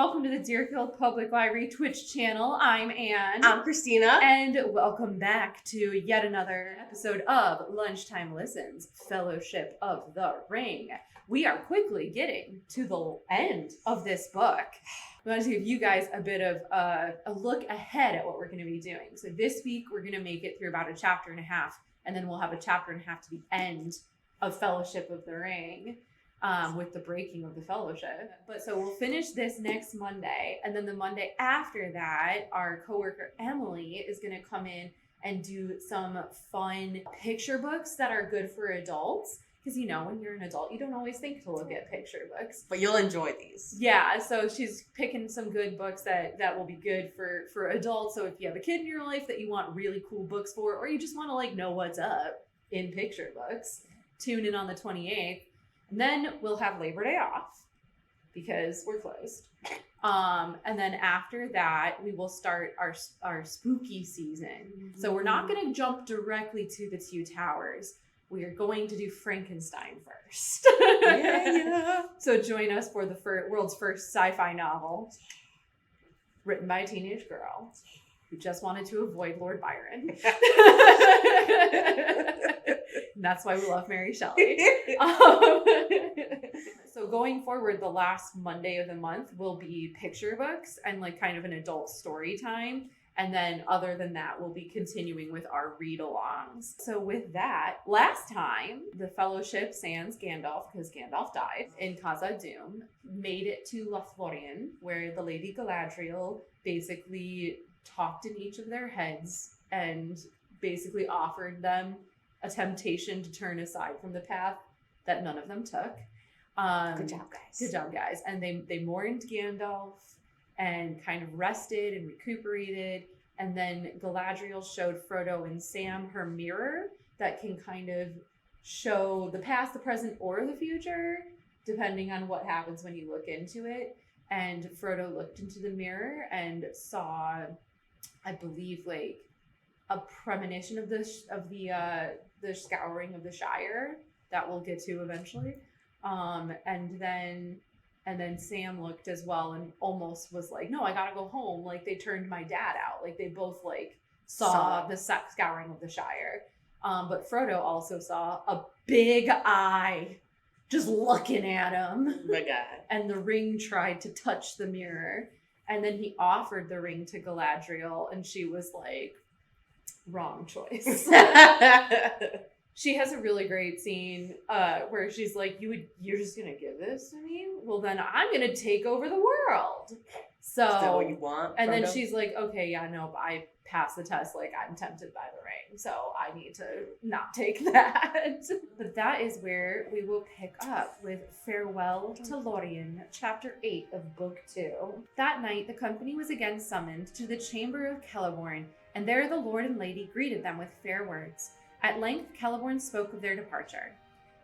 welcome to the Deerfield Public Library Twitch channel. I'm Anne. I'm Christina. And welcome back to yet another episode of Lunchtime Listens, Fellowship of the Ring. We are quickly getting to the end of this book. I want to give you guys a bit of a look ahead at what we're going to be doing. So this week, we're going to make it through about a chapter and a half, and then we'll have a chapter and a half to the end of Fellowship of the Ring. With the breaking of the fellowship. But so we'll finish this next Monday. And then the Monday after that, our coworker Emily is going to come in and do some fun picture books that are good for adults. Because, you know, when you're an adult, you don't always think to look at picture books. But you'll enjoy these. Yeah, so she's picking some good books that will be good for adults. So if you have a kid in your life that you want really cool books for, or you just want to like know what's up in picture books, tune in on the 28th. And then we'll have Labor Day off because we're closed. And then after that, we will start our spooky season. Mm-hmm. So we're not going to jump directly to the Two Towers. We are going to do Frankenstein first. Yeah. So join us for the world's first sci-fi novel written by a teenage girl who just wanted to avoid Lord Byron. And that's why we love Mary Shelley. So going forward, the last Monday of the month will be picture books and like kind of an adult story time. And then other than that, we'll be continuing with our read-alongs. So with that, last time, the Fellowship sans Gandalf, because Gandalf died, in Khazad-dûm, made it to Lothlorien, where the Lady Galadriel basically talked in each of their heads and basically offered them a temptation to turn aside from the path that none of them took. Good job, guys. Good job, guys. And they mourned Gandalf and kind of rested and recuperated. And then Galadriel showed Frodo and Sam her mirror that can kind of show the past, the present, or the future, depending on what happens when you look into it. And Frodo looked into the mirror and saw, I believe, like a premonition of the scouring of the Shire that we'll get to eventually. And then Sam looked as well and almost was like, no, I gotta go home. Like they turned my dad out. Like they both like saw the scouring of the Shire. But Frodo also saw a big eye just looking at him. Oh my God. And the ring tried to touch the mirror. And then he offered the ring to Galadriel and she was like, wrong choice. She has a really great scene where she's like, you're just going to give this to me? Well, then I'm going to take over the world. So, is that what you want? And then she's like, okay, yeah, no, but I passed the test. Like, I'm tempted by the ring. So I need to not take that. But that is where we will pick up with Farewell to Lorien, Chapter 8 of Book 2. That night, the company was again summoned to the chamber of Celeborn, and there the Lord and Lady greeted them with fair words. At length, Celeborn spoke of their departure.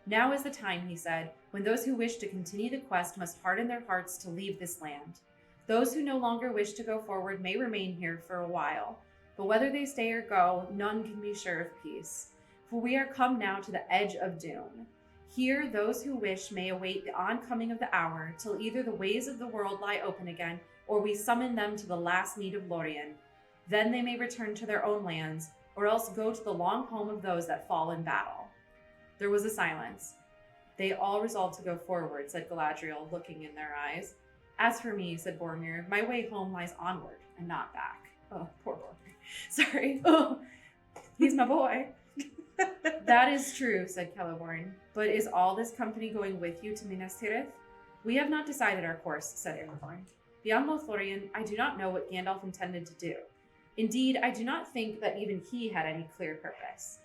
Now is the time, he said, when those who wish to continue the quest must harden their hearts to leave this land. Those who no longer wish to go forward may remain here for a while, but whether they stay or go, none can be sure of peace. For we are come now to the edge of doom. Here, those who wish may await the oncoming of the hour, till either the ways of the world lie open again, or we summon them to the last need of Lorien. Then they may return to their own lands, or else go to the long home of those that fall in battle. There was a silence. They all resolved to go forward, said Galadriel, looking in their eyes. As for me, said Boromir, my way home lies onward and not back. Oh, poor Boromir. Sorry. Oh, he's my boy. That is true, said Celeborn. But is all this company going with you to Minas Tirith? We have not decided our course, said Aragorn. Beyond Lothlorien, I do not know what Gandalf intended to do. Indeed, I do not think that even he had any clear purpose.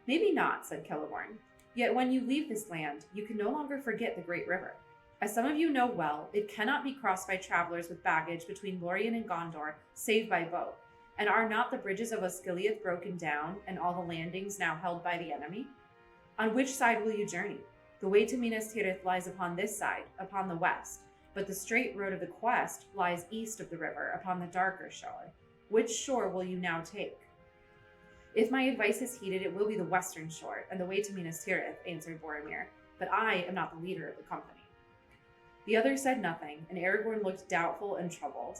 Maybe not, said Celeborn. Yet when you leave this land, you can no longer forget the Great River. As some of you know well, it cannot be crossed by travelers with baggage between Lorien and Gondor, save by boat. And are not the bridges of Osgiliath broken down, and all the landings now held by the enemy? On which side will you journey? The way to Minas Tirith lies upon this side, upon the west, but the straight road of the quest lies east of the river, upon the darker shore. Which shore will you now take? If my advice is heeded, it will be the western shore, and the way to Minas Tirith, answered Boromir. But I am not the leader of the company. The other said nothing, and Aragorn looked doubtful and troubled.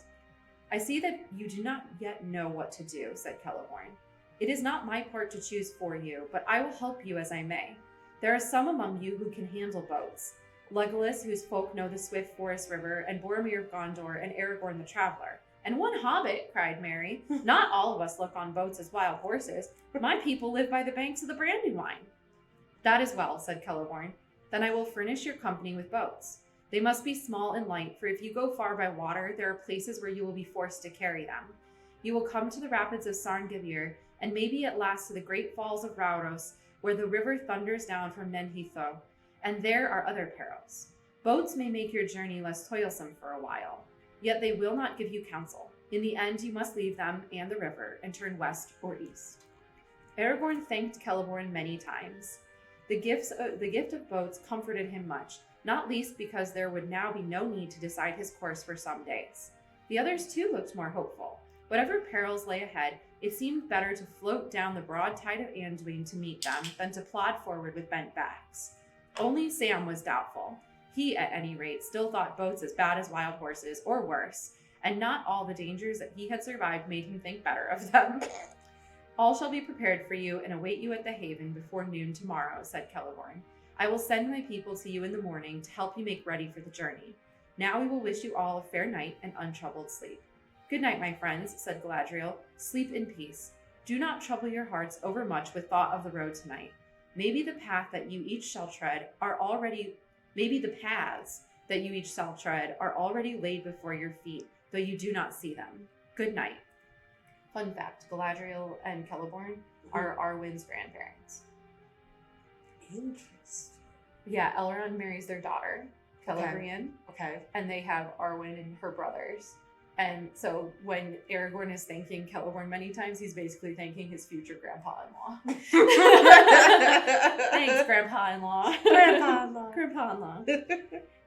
I see that you do not yet know what to do, said Celeborn. It is not my part to choose for you, but I will help you as I may. There are some among you who can handle boats. Legolas, whose folk know the swift forest river, and Boromir of Gondor, and Aragorn the traveler. And one hobbit, cried Merry. Not all of us look on boats as wild horses. My people live by the banks of the Brandywine. That is well, said Celeborn. Then I will furnish your company with boats. They must be small and light, for if you go far by water, there are places where you will be forced to carry them. You will come to the rapids of Sarngavir, and maybe at last to the great falls of Rauros, where the river thunders down from Nenhitho, and there are other perils. Boats may make your journey less toilsome for a while, yet they will not give you counsel. In the end, you must leave them and the river and turn west or east. Aragorn thanked Celeborn many times. The gift of boats comforted him much, not least because there would now be no need to decide his course for some days. The others too looked more hopeful. Whatever perils lay ahead, it seemed better to float down the broad tide of Anduin to meet them than to plod forward with bent backs. Only Sam was doubtful. He, at any rate, still thought boats as bad as wild horses, or worse, and not all the dangers that he had survived made him think better of them. All shall be prepared for you and await you at the haven before noon tomorrow, said Celeborn. I will send my people to you in the morning to help you make ready for the journey. Now we will wish you all a fair night and untroubled sleep. Good night, my friends, said Galadriel. Sleep in peace. Do not trouble your hearts overmuch with thought of the road tonight. Maybe the paths that you each shall tread are already laid before your feet, though you do not see them. Good night. Fun fact, Galadriel and Celeborn are Arwen's grandparents. Interesting. Yeah, Elrond marries their daughter, Celebrian. Okay. And they have Arwen and her brothers. And so when Aragorn is thanking Celeborn many times, he's basically thanking his future grandpa-in-law. Thanks, grandpa-in-law. Grandpa-in-law. Grandpa-in-law.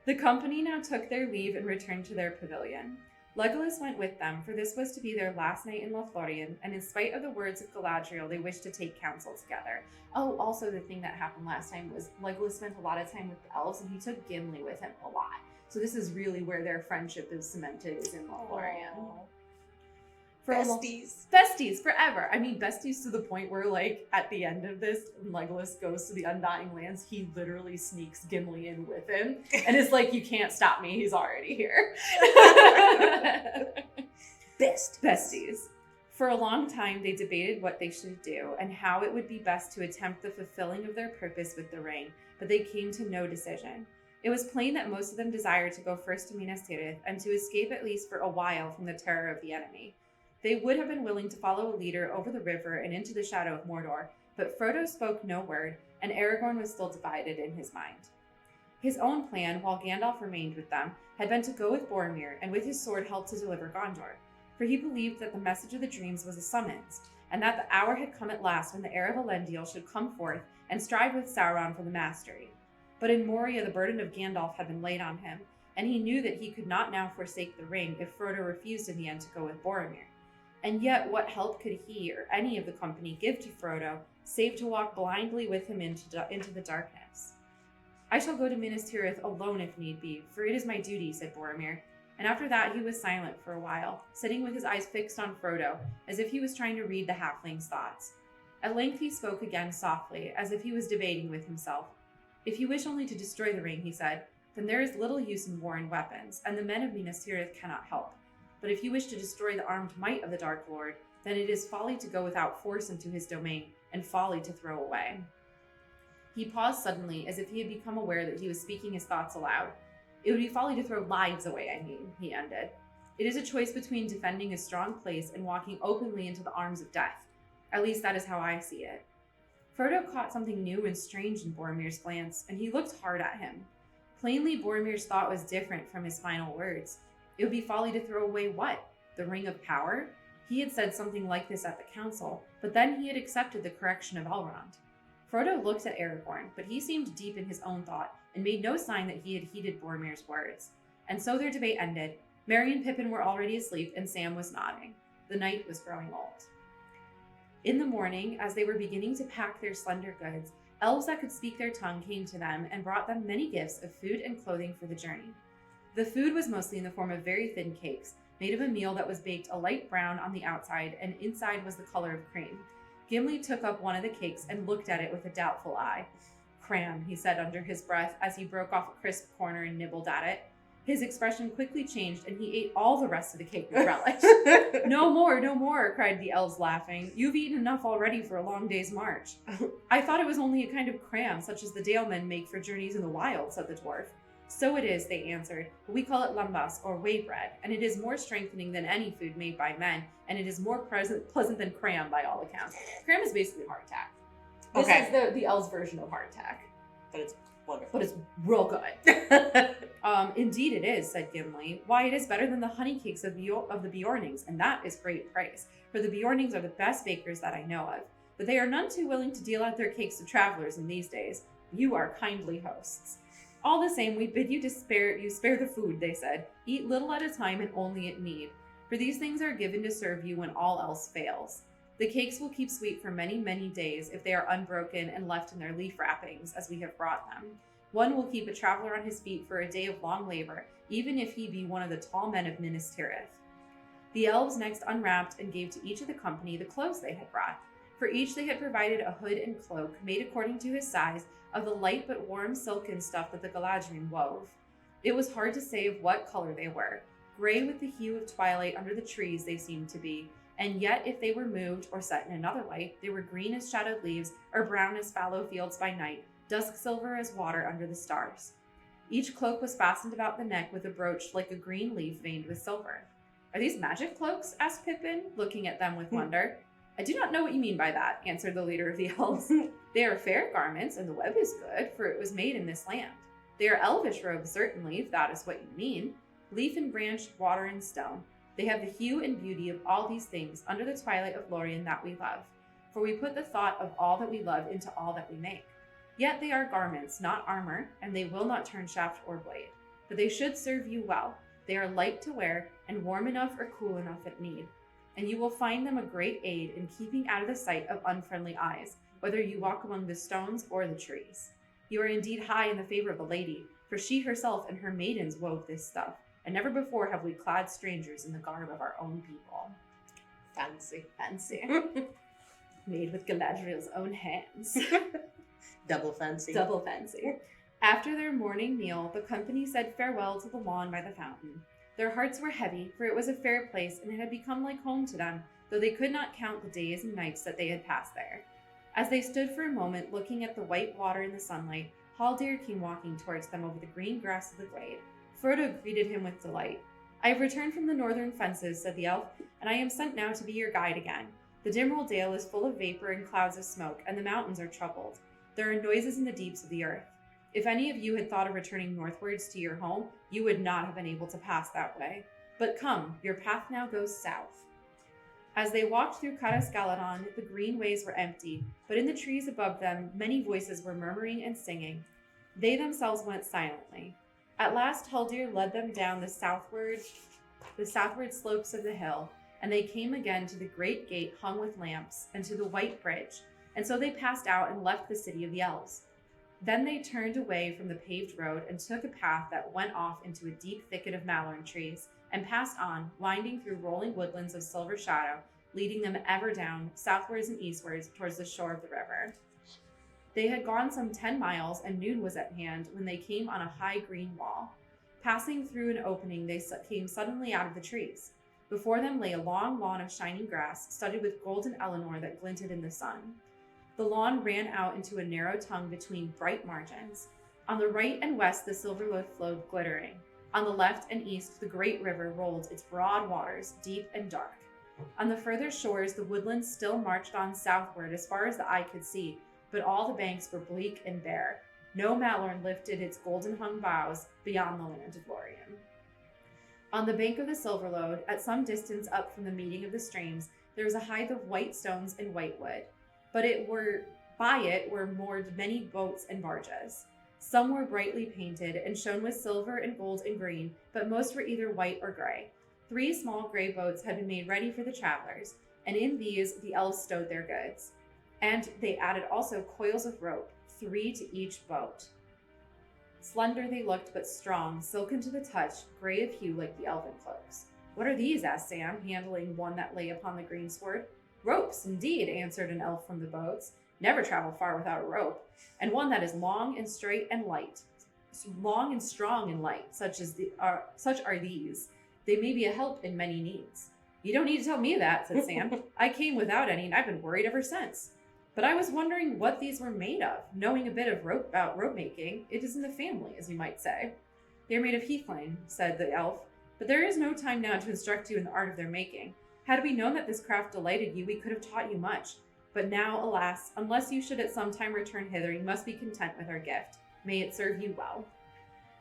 The company now took their leave and returned to their pavilion. Legolas went with them, for this was to be their last night in Lothlorien, and in spite of the words of Galadriel, they wished to take counsel together. Oh, also the thing that happened last time was Legolas spent a lot of time with the elves, and he took Gimli with him a lot. So this is really where their friendship is cemented, is in Lothlorien. Besties forever. I mean, besties to the point where, like, at the end of this, when Legolas goes to the Undying Lands, he literally sneaks Gimli in with him. And it's like, you can't stop me, he's already here. Besties. For a long time, they debated what they should do and how it would be best to attempt the fulfilling of their purpose with the ring, but they came to no decision. It was plain that most of them desired to go first to Minas Tirith and to escape at least for a while from the terror of the enemy. They would have been willing to follow a leader over the river and into the shadow of Mordor, but Frodo spoke no word, and Aragorn was still divided in his mind. His own plan, while Gandalf remained with them, had been to go with Boromir and with his sword help to deliver Gondor, for he believed that the message of the dreams was a summons, and that the hour had come at last when the heir of Elendil should come forth and strive with Sauron for the mastery. But in Moria the burden of Gandalf had been laid on him, and he knew that he could not now forsake the ring if Frodo refused in the end to go with Boromir. And yet what help could he or any of the company give to Frodo, save to walk blindly with him into the darkness? I shall go to Minas Tirith alone if need be, for it is my duty, said Boromir. And after that he was silent for a while, sitting with his eyes fixed on Frodo, as if he was trying to read the halfling's thoughts. At length he spoke again softly, as if he was debating with himself. If you wish only to destroy the ring, he said, then there is little use in war and weapons, and the men of Minas Tirith cannot help. But if you wish to destroy the armed might of the Dark Lord, then it is folly to go without force into his domain, and folly to throw away. He paused suddenly, as if he had become aware that he was speaking his thoughts aloud. It would be folly to throw lives away, he ended. It is a choice between defending a strong place and walking openly into the arms of death. At least that is how I see it. Frodo caught something new and strange in Boromir's glance, and he looked hard at him. Plainly, Boromir's thought was different from his final words. It would be folly to throw away what? The Ring of Power? He had said something like this at the council, but then he had accepted the correction of Elrond. Frodo looked at Aragorn, but he seemed deep in his own thought and made no sign that he had heeded Boromir's words. And so their debate ended. Merry and Pippin were already asleep, and Sam was nodding. The night was growing old. In the morning, as they were beginning to pack their slender goods, elves that could speak their tongue came to them and brought them many gifts of food and clothing for the journey. The food was mostly in the form of very thin cakes, made of a meal that was baked a light brown on the outside and inside was the color of cream. Gimli took up one of the cakes and looked at it with a doubtful eye. Cram, he said under his breath as he broke off a crisp corner and nibbled at it. His expression quickly changed and he ate all the rest of the cake with relish. No more, cried the elves laughing. You've eaten enough already for a long day's march. I thought it was only a kind of cram, such as the Dalemen make for journeys in the wild, said the dwarf. So it is, they answered, but we call it lambas, or whey bread, and it is more strengthening than any food made by men, and it is more pleasant than cram by all accounts. Cram is basically hardtack. This is the elves' version of hardtack. But it's wonderful. But it's real good. Indeed it is, said Gimli. Why, it is better than the honey cakes of the Bjornings, and that is great praise, for the Bjornings are the best bakers that I know of, but they are none too willing to deal out their cakes to travelers in these days. You are kindly hosts. All the same, we bid you spare the food, they said. Eat little at a time and only at need, for these things are given to serve you when all else fails. The cakes will keep sweet for many, many days if they are unbroken and left in their leaf wrappings, as we have brought them. One will keep a traveler on his feet for a day of long labor, even if he be one of the tall men of Minas Tirith. The elves next unwrapped and gave to each of the company the clothes they had brought. For each they had provided a hood and cloak, made according to his size, of the light but warm silken stuff that the Galadriel wove. It was hard to say of what color they were. Gray with the hue of twilight under the trees they seemed to be, and yet if they were moved or set in another light, they were green as shadowed leaves, or brown as fallow fields by night, dusk silver as water under the stars. Each cloak was fastened about the neck with a brooch like a green leaf veined with silver. Are these magic cloaks? Asked Pippin, looking at them with wonder. I do not know what you mean by that, answered the leader of the elves. They are fair garments, and the web is good, for it was made in this land. They are elvish robes, certainly, if that is what you mean. Leaf and branch, water and stone. They have the hue and beauty of all these things under the twilight of Lorien that we love. For we put the thought of all that we love into all that we make. Yet they are garments, not armor, and they will not turn shaft or blade. But they should serve you well. They are light to wear, and warm enough or cool enough at need. And you will find them a great aid in keeping out of the sight of unfriendly eyes, whether you walk among the stones or the trees. You are indeed high in the favor of the lady, for she herself and her maidens wove this stuff, and never before have we clad strangers in the garb of our own people. Fancy. Made with Galadriel's own hands. Double fancy. Double fancy. After their morning meal, the company said farewell to the lawn by the fountain. Their hearts were heavy, for it was a fair place and it had become like home to them, though they could not count the days and nights that they had passed there. As they stood for a moment looking at the white water in the sunlight, Haldir came walking towards them over the green grass of the glade. Frodo greeted him with delight. I have returned from the northern fences, said the elf, and I am sent now to be your guide again. The Dimral Dale is full of vapor and clouds of smoke, and the mountains are troubled. There are noises in the deeps of the earth. If any of you had thought of returning northwards to your home, you would not have been able to pass that way. But come, your path now goes south. As they walked through Caras-Galadon, the green ways were empty, but in the trees above them, many voices were murmuring and singing. They themselves went silently. At last, Haldir led them down the southward slopes of the hill, and they came again to the great gate hung with lamps, and to the white bridge, and so they passed out and left the city of the elves. Then they turned away from the paved road and took a path that went off into a deep thicket of mallow trees, and passed on, winding through rolling woodlands of silver shadow, leading them ever down, southwards and eastwards, towards the shore of the river. They had gone some 10 miles, and noon was at hand when they came on a high green wall. Passing through an opening, they came suddenly out of the trees. Before them lay a long lawn of shining grass, studded with golden Eleanor that glinted in the sun. The lawn ran out into a narrow tongue between bright margins. On the right and west, the silver lode flowed glittering. On the left and east, the great river rolled its broad waters, deep and dark. On the further shores, the woodlands still marched on southward as far as the eye could see, but all the banks were bleak and bare. No Malorn lifted its golden-hung boughs beyond the land of Lorien. On the bank of the Silver Lode, at some distance up from the meeting of the streams, there was a height of white stones and white wood, but by it were moored many boats and barges. Some were brightly painted and shone with silver and gold and green, but most were either white or gray. 3 small gray boats had been made ready for the travelers, and in these the elves stowed their goods. And they added also coils of rope, 3 to each boat. Slender they looked, but strong, silken to the touch, gray of hue like the elven cloaks. What are these? Asked Sam, handling one that lay upon the greensward. Ropes, indeed, answered an elf from the boats. Never travel far without a rope. And one that is long and straight and light. Long and strong and light, such are these. They may be a help in many needs. You don't need to tell me that, said Sam. I came without any, and I've been worried ever since. But I was wondering what these were made of. Knowing a bit of about rope making, it is in the family, as you might say. They are made of heathling, said the elf, but there is no time now to instruct you in the art of their making. Had we known that this craft delighted you, we could have taught you much. But now, alas, unless you should at some time return hither, you must be content with our gift. May it serve you well.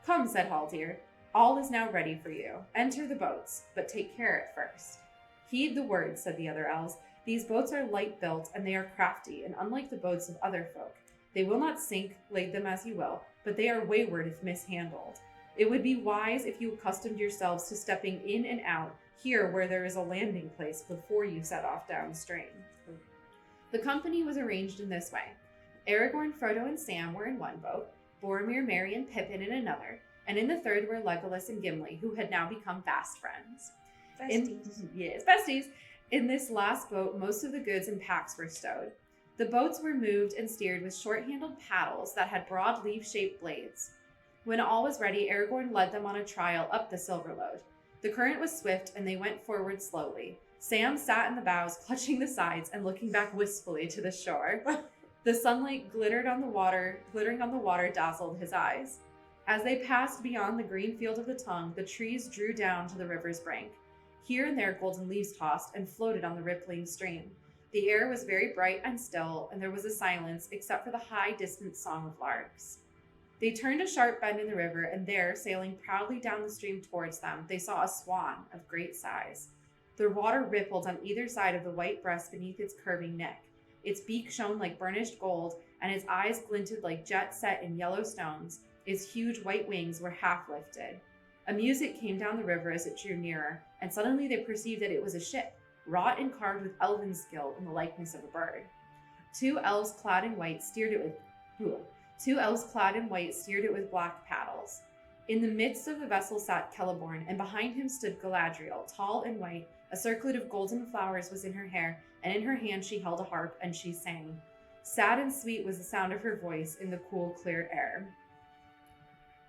Come, said Haldir. All is now ready for you. Enter the boats, but take care at first. Heed the words, said the other elves. These boats are light built, and they are crafty, and unlike the boats of other folk. They will not sink, lade them as you will, but they are wayward if mishandled. It would be wise if you accustomed yourselves to stepping in and out, here where there is a landing place, before you set off downstream. The company was arranged in this way. Aragorn, Frodo, and Sam were in one boat, Boromir, Merry, and Pippin in another, and in the third were Legolas and Gimli, who had now become fast friends. Besties. In this last boat, most of the goods and packs were stowed. The boats were moved and steered with short-handled paddles that had broad leaf-shaped blades. When all was ready, Aragorn led them on a trial up the Silverlode. The current was swift, and they went forward slowly. Sam sat in the bows, clutching the sides and looking back wistfully to the shore. The sunlight glittering on the water dazzled his eyes. As they passed beyond the green field of the Tongue, the trees drew down to the river's brink. Here and there golden leaves tossed and floated on the rippling stream. The air was very bright and still, and there was a silence except for the high, distant song of larks. They turned a sharp bend in the river, and there, sailing proudly down the stream towards them, they saw a swan of great size. The water rippled on either side of the white breast beneath its curving neck. Its beak shone like burnished gold, and its eyes glinted like jet set in yellow stones. Its huge white wings were half lifted. A music came down the river as it drew nearer, and suddenly they perceived that it was a ship, wrought and carved with elven skill in the likeness of a bird. Two elves clad in white steered it with black paddles. In the midst of the vessel sat Celeborn, and behind him stood Galadriel, tall and white. A circlet of golden flowers was in her hair, and in her hand she held a harp, and she sang. Sad and sweet was the sound of her voice in the cool, clear air.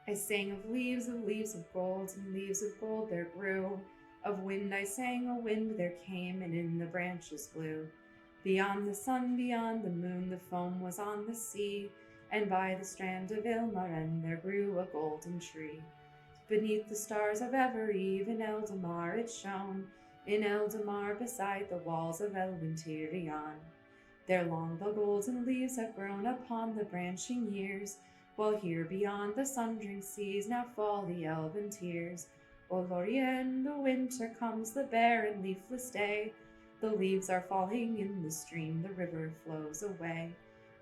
I sang of leaves of gold, and leaves of gold there grew. Of wind I sang, a wind there came, and in the branches blew. Beyond the sun, beyond the moon, the foam was on the sea, and by the strand of Ilmarinen there grew a golden tree. Beneath the stars of Evereve in Eldamar it shone, in Eldamar beside the walls of Elventirion. There long the golden leaves have grown upon the branching years, while here beyond the sun-drink seas now fall the elven tears. O Lorien, the winter comes, the barren leafless day. The leaves are falling in the stream, the river flows away.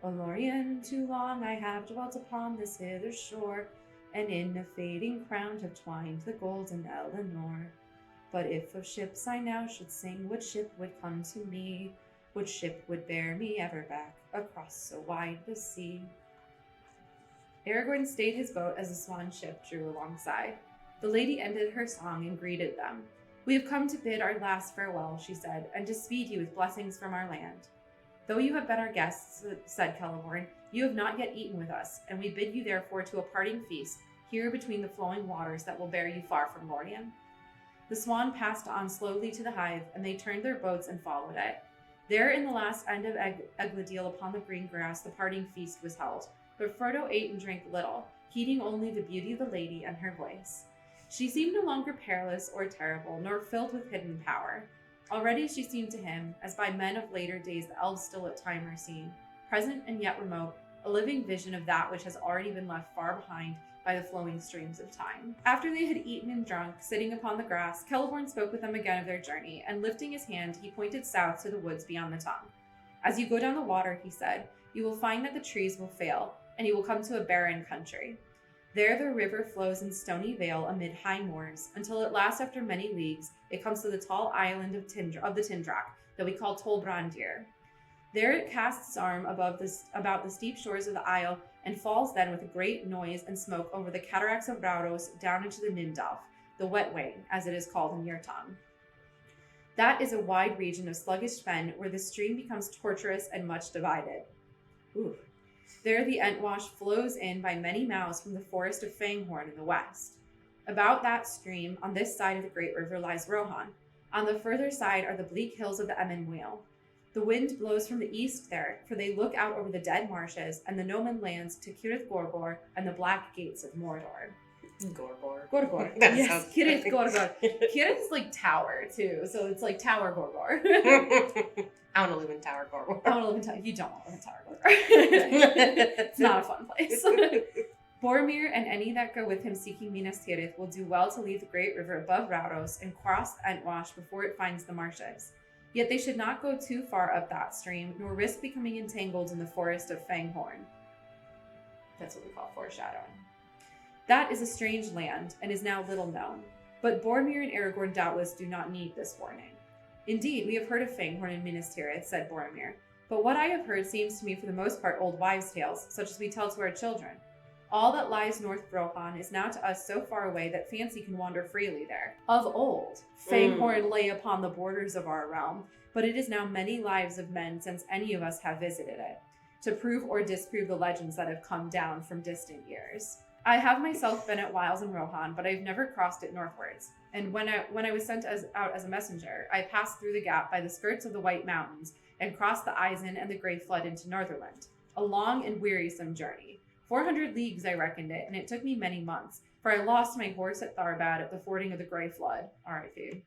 O Lorien, too long I have dwelt upon this hither shore, and in a fading crown have twined the golden Eleanor. But if of ships I now should sing, what ship would come to me? What ship would bear me ever back across so wide the sea? Aragorn stayed his boat as the swan ship drew alongside. The lady ended her song and greeted them. We have come to bid our last farewell, she said, and to speed you with blessings from our land. Though you have been our guests, said Celeborn, you have not yet eaten with us, and we bid you therefore to a parting feast, here between the flowing waters that will bear you far from Lorien. The swan passed on slowly to the hive, and they turned their boats and followed it. There in the last end of Egladeel upon the green grass the parting feast was held, but Frodo ate and drank little, heeding only the beauty of the lady and her voice. She seemed no longer perilous or terrible, nor filled with hidden power. Already she seemed to him, as by men of later days the elves still at time are seen, present and yet remote, a living vision of that which has already been left far behind by the flowing streams of time. After they had eaten and drunk, sitting upon the grass, Celeborn spoke with them again of their journey, and lifting his hand, he pointed south to the woods beyond the Tongue. As you go down the water, he said, you will find that the trees will fail, and you will come to a barren country. There the river flows in stony vale amid high moors, until at last after many leagues, it comes to the tall island of the Tindrak that we call Tolbrandir. There it casts its arm about the steep shores of the isle and falls then with a great noise and smoke over the cataracts of Rauros down into the Nindalf, the wet way, as it is called in your tongue. That is a wide region of sluggish fen where the stream becomes tortuous and much divided. Ooh. There the Entwash flows in by many mouths from the forest of Fanghorn in the west. About that stream, on this side of the great river, lies Rohan. On the further side are the bleak hills of the Emmenwheel. The wind blows from the east there, for they look out over the dead marshes and the Noman lands to Cirith Gorgor and the black gates of Mordor. Gorgor. Gorgor. That Yes, sounds Cirith great. Gorgor. Cirith is like tower, too, so it's like Tower Gorgor. I want to live in Tower Gorgor. I want to live in Tower. You don't want to live in Tower Gorgor. It's not a fun place. Boromir and any that go with him seeking Minas Tirith will do well to leave the great river above Rauros and cross the Entwash before it finds the marshes. Yet they should not go too far up that stream, nor risk becoming entangled in the forest of Fanghorn. That's what we call foreshadowing. That is a strange land, and is now little known. But Boromir and Aragorn doubtless do not need this warning. Indeed, we have heard of Fanghorn and Minas Tirith, said Boromir. But what I have heard seems to me for the most part old wives' tales, such as we tell to our children. All that lies north of Rohan is now to us so far away that fancy can wander freely there. Of old, Fanghorn lay upon the borders of our realm, but it is now many lives of men since any of us have visited it, to prove or disprove the legends that have come down from distant years. I have myself been at whiles in Rohan, but I've never crossed it northwards. And when I was sent out as a messenger, I passed through the gap by the skirts of the White Mountains and crossed the Isen and the Grey Flood into Northerland. A long and wearisome journey. 400 leagues I reckoned it, and it took me many months, for I lost my horse at Tharbad at the fording of the Grey Flood. R.I.P.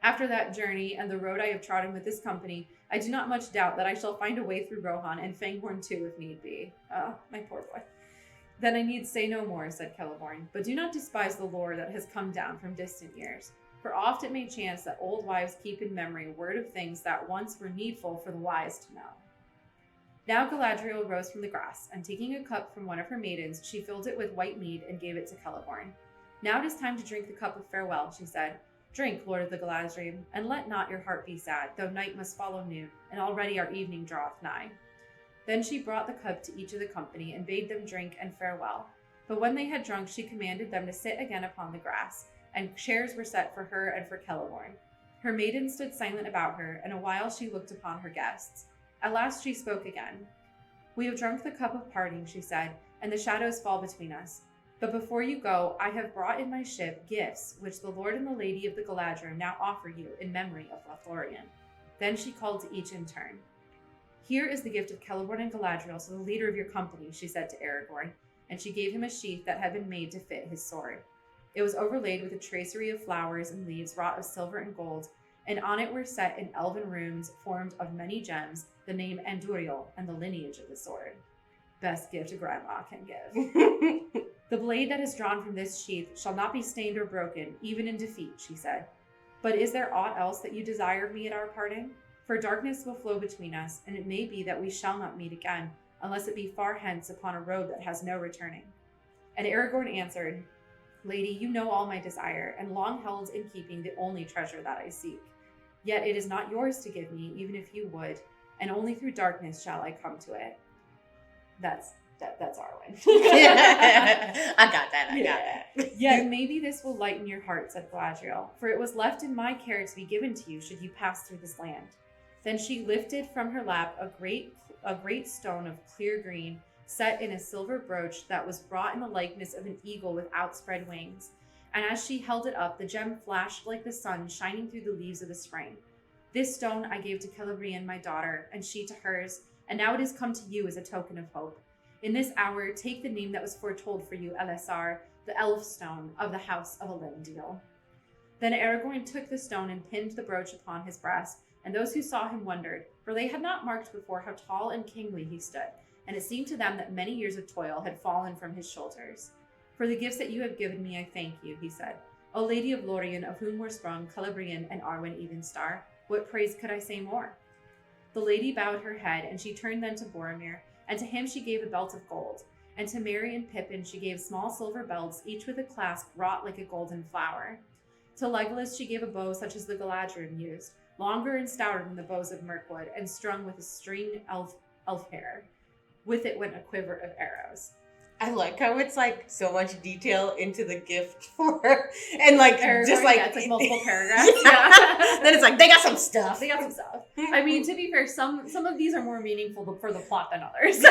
After that journey and the road I have trodden with this company, I do not much doubt that I shall find a way through Rohan and Fanghorn too, if need be. My poor boy. Then I need say no more, said Celeborn, but do not despise the lore that has come down from distant years, for oft it may chance that old wives keep in memory word of things that once were needful for the wise to know. Now Galadriel rose from the grass, and taking a cup from one of her maidens, she filled it with white mead and gave it to Celeborn. Now it is time to drink the cup of farewell, she said. Drink, Lord of the Galadriel, and let not your heart be sad, though night must follow noon, and already our evening draweth nigh. Then she brought the cup to each of the company, and bade them drink and farewell. But when they had drunk, she commanded them to sit again upon the grass, and chairs were set for her and for Celeborn. Her maidens stood silent about her, and a while she looked upon her guests. At last she spoke again. We have drunk the cup of parting, she said, and the shadows fall between us. But before you go, I have brought in my ship gifts, which the Lord and the Lady of the Galadriel now offer you in memory of Lothlorien. Then she called to each in turn. Here is the gift of Celeborn and Galadriel, so the leader of your company, she said to Aragorn, and she gave him a sheath that had been made to fit his sword. It was overlaid with a tracery of flowers and leaves wrought of silver and gold, and on it were set in elven runes formed of many gems the name Andúril and the lineage of the sword. Best gift a grandma can give. The blade that is drawn from this sheath shall not be stained or broken, even in defeat, she said. But is there aught else that you desire of me at our parting? For darkness will flow between us, and it may be that we shall not meet again, unless it be far hence upon a road that has no returning. And Aragorn answered, Lady, you know all my desire, and long held in keeping the only treasure that I seek. Yet it is not yours to give me, even if you would, and only through darkness shall I come to it. That's Arwen. I got that. Yet maybe this will lighten your heart, said Galadriel, for it was left in my care to be given to you should you pass through this land. Then she lifted from her lap a great stone of clear green, set in a silver brooch that was wrought in the likeness of an eagle with outspread wings. And as she held it up, the gem flashed like the sun shining through the leaves of the spring. This stone I gave to Celebrian, my daughter, and she to hers, and now it has come to you as a token of hope. In this hour, take the name that was foretold for you, Elessar, the elf stone of the house of Elendil. Then Aragorn took the stone and pinned the brooch upon his breast, and those who saw him wondered, for they had not marked before how tall and kingly he stood, and it seemed to them that many years of toil had fallen from his shoulders. For the gifts that you have given me, I thank you, he said. O Lady of Lorien, of whom were sprung Celebrian and Arwen Evenstar, what praise could I say more? The lady bowed her head, and she turned then to Boromir, and to him she gave a belt of gold, and to Merry and Pippin she gave small silver belts, each with a clasp wrought like a golden flower. To Legolas she gave a bow such as the Galadriel used, longer and stouter than the bows of Mirkwood, and strung with a stringed elf hair. With it went a quiver of arrows. I like how it's like so much detail into the gift for her. And like just like it's like multiple paragraphs. Yeah. Then it's like they got some stuff. They got some stuff. I mean, to be fair, some of these are more meaningful for the plot than others.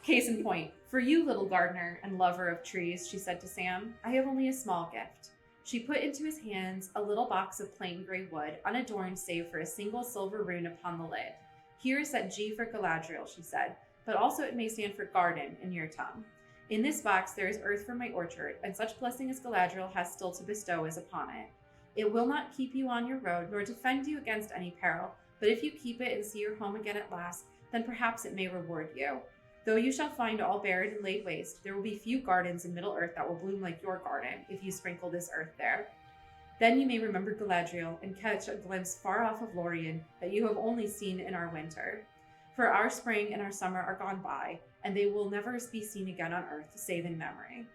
Case in point, for you, little gardener and lover of trees, she said to Sam, I have only a small gift. She put into his hands a little box of plain gray wood, unadorned save for a single silver rune upon the lid. Here is that G for Galadriel, she said, but also it may stand for garden in your tongue. In this box there is earth from my orchard, and such blessing as Galadriel has still to bestow is upon it. It will not keep you on your road, nor defend you against any peril, but if you keep it and see your home again at last, then perhaps it may reward you. Though you shall find all buried and laid waste, there will be few gardens in Middle-earth that will bloom like your garden, if you sprinkle this earth there. Then you may remember Galadriel, and catch a glimpse far off of Lorien that you have only seen in our winter. For our spring and our summer are gone by, and they will never be seen again on earth, save in memory.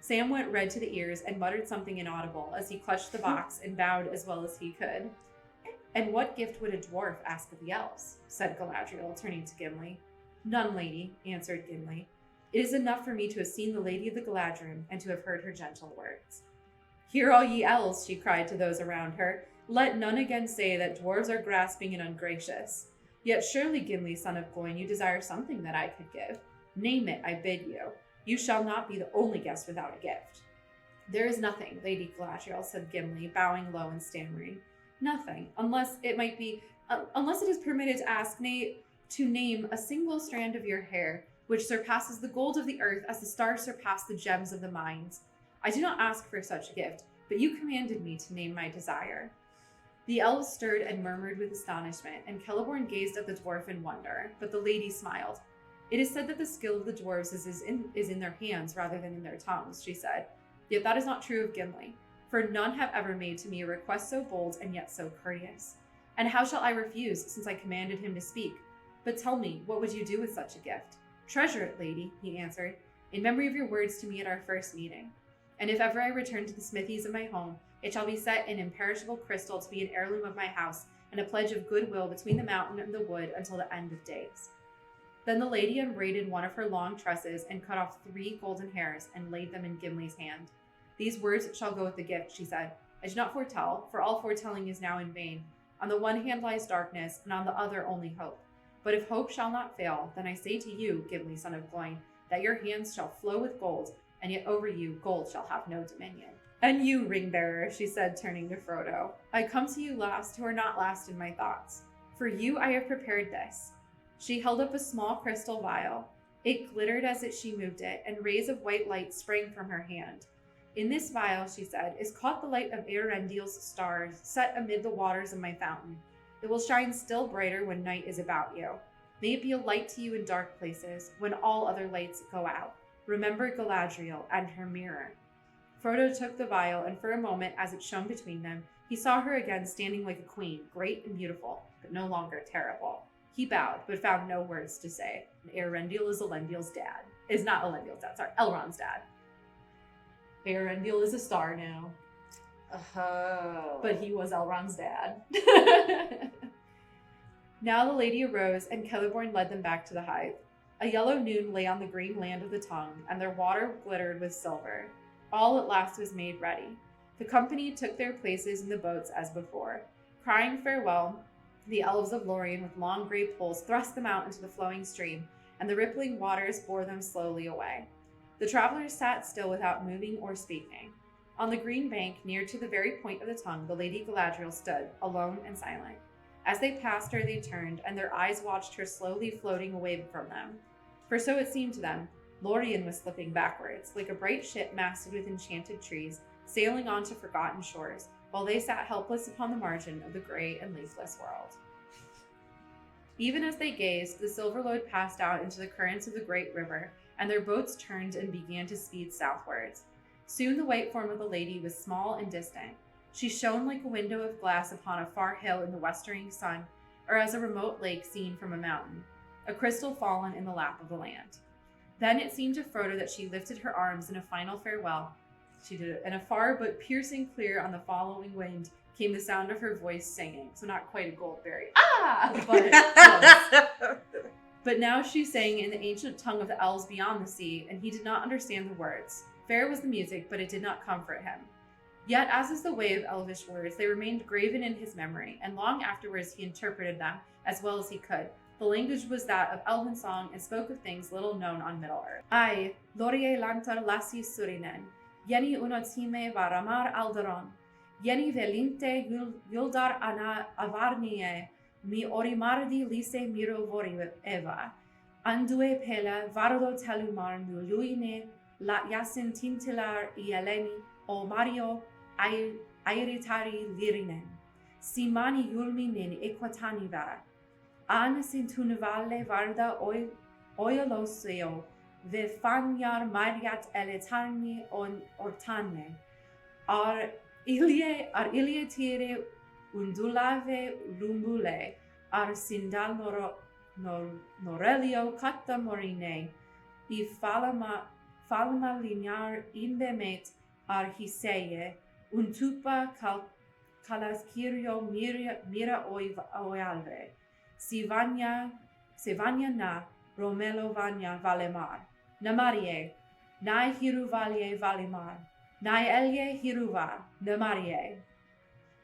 Sam went red to the ears and muttered something inaudible as he clutched the box and bowed as well as he could. And what gift would a dwarf ask of the elves? Said Galadriel, turning to Gimli. None, lady, answered Gimli. It is enough for me to have seen the Lady of the Galadriel and to have heard her gentle words. Hear all ye elves, she cried to those around her. Let none again say that dwarves are grasping and ungracious. Yet surely, Gimli, son of Gloin, you desire something that I could give. Name it, I bid you. You shall not be the only guest without a gift. There is nothing, Lady Galadriel, said Gimli, bowing low and stammering. Nothing, unless it is permitted to ask Nate to name a single strand of your hair, which surpasses the gold of the earth as the stars surpass the gems of the mines. I do not ask for such a gift, but you commanded me to name my desire. The elves stirred and murmured with astonishment, and Celeborn gazed at the dwarf in wonder, but the lady smiled. It is said that the skill of the dwarves is in their hands rather than in their tongues, she said. Yet that is not true of Gimli, for none have ever made to me a request so bold and yet so courteous. And how shall I refuse, since I commanded him to speak? But tell me, what would you do with such a gift? Treasure it, lady, he answered, in memory of your words to me at our first meeting. And if ever I return to the smithies of my home, it shall be set in imperishable crystal to be an heirloom of my house, and a pledge of goodwill between the mountain and the wood until the end of days. Then the lady unbraided one of her long tresses and cut off 3 golden hairs and laid them in Gimli's hand. These words shall go with the gift, she said. I do not foretell, for all foretelling is now in vain. On the one hand lies darkness, and on the other only hope. But if hope shall not fail, then I say to you, Gimli, son of Gloin, that your hands shall flow with gold, and yet over you gold shall have no dominion. And you, ring-bearer, she said, turning to Frodo, I come to you last who are not last in my thoughts. For you I have prepared this. She held up a small crystal vial. It glittered as she moved it, and rays of white light sprang from her hand. In this vial, she said, is caught the light of Earendil's stars, set amid the waters of my fountain. It will shine still brighter when night is about you. May it be a light to you in dark places, when all other lights go out. Remember Galadriel and her mirror. Frodo took the vial, and for a moment, as it shone between them, he saw her again standing like a queen, great and beautiful, but no longer terrible. He bowed, but found no words to say. Earendil is Elendil's dad. Is not Elendil's dad, sorry, Elrond's dad. Earendil is a star now. Oh. But he was Elrond's dad. Now the lady arose, and Celeborn led them back to the Hive. A yellow noon lay on the green land of the tongue, and their water glittered with silver. All at last was made ready. The company took their places in the boats as before. Crying farewell, the elves of Lorien with long gray poles thrust them out into the flowing stream, and the rippling waters bore them slowly away. The travelers sat still without moving or speaking. On the green bank, near to the very point of the tongue, the Lady Galadriel stood, alone and silent. As they passed her, they turned, and their eyes watched her slowly floating away from them. For so it seemed to them, Lorien was slipping backwards, like a bright ship masted with enchanted trees, sailing on to forgotten shores, while they sat helpless upon the margin of the gray and leafless world. Even as they gazed, the Silverlode passed out into the currents of the great river, and their boats turned and began to speed southwards. Soon the white form of the lady was small and distant. She shone like a window of glass upon a far hill in the westering sun, or as a remote lake seen from a mountain, a crystal fallen in the lap of the land. Then it seemed to Frodo that she lifted her arms in a final farewell. She did it, and a far but piercing clear on the following wind came the sound of her voice singing. So not quite a Goldberry. Ah! But close. But now she sang in the ancient tongue of the elves beyond the sea, and he did not understand the words. Fair was the music, but it did not comfort him. Yet, as is the way of elvish words, they remained graven in his memory, and long afterwards he interpreted them as well as he could. The language was that of elven song and spoke of things little known on Middle-earth. Ai, lorie lantar lasi surinen, yeni unotime varamar alderon, yeni velinte yuldar ana avarnie, mi orimardi lise miro vori eva, andue pela vardo telumar nuluine, la yasin tintilar ieleni, o mario airitari lirinen, simani yulminin equataniva, an sintunivale varda oioloseo, ve fanyar mariat eletarni on ortane, ar ilie tire undulave lumbule, ar sindal norelio cata morine, I falma linear imbemet ar hiseye, untupa calaskirio mira oialve, Sivanya na Romelo Vanya Valemar, Namarie, Nai Hiruvalie Valimar, Nai Elye Hiruva, Namarie.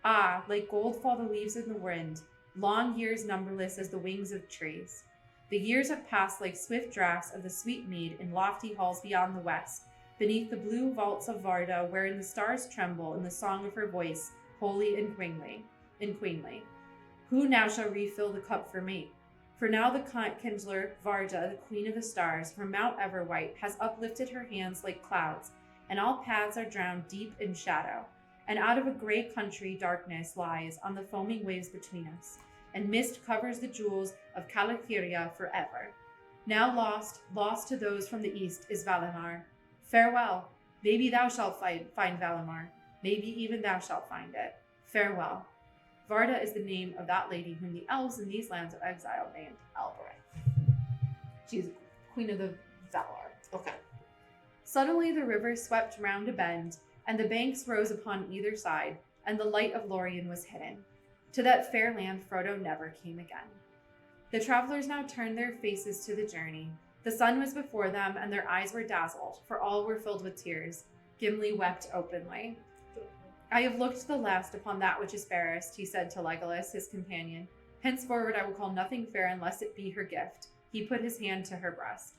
Ah, like gold fall the leaves in the wind, long years numberless as the wings of trees. The years have passed like swift draughts of the sweet mead in lofty halls beyond the west, beneath the blue vaults of Varda, wherein the stars tremble in the song of her voice, holy and queenly. Who now shall refill the cup for me? For now the Kindler, Varda, the queen of the stars, from Mount Everwhite, has uplifted her hands like clouds, and all paths are drowned deep in shadow. And out of a gray country darkness lies on the foaming waves between us, and mist covers the jewels of Calatheria forever. Now lost to those from the east is Valimar. Farewell. Maybe thou shalt find Valimar. Maybe even thou shalt find it. Farewell. Varda is the name of that lady whom the elves in these lands of exile named Albereth. She's queen of the Valar. Okay. Suddenly the river swept round a bend, and the banks rose upon either side, and the light of Lorien was hidden. To that fair land Frodo never came again. The travelers now turned their faces to the journey. The sun was before them, and their eyes were dazzled, for all were filled with tears. Gimli wept openly. I have looked the last upon that which is fairest, he said to Legolas, his companion. Henceforward I will call nothing fair unless it be her gift. He put his hand to her breast.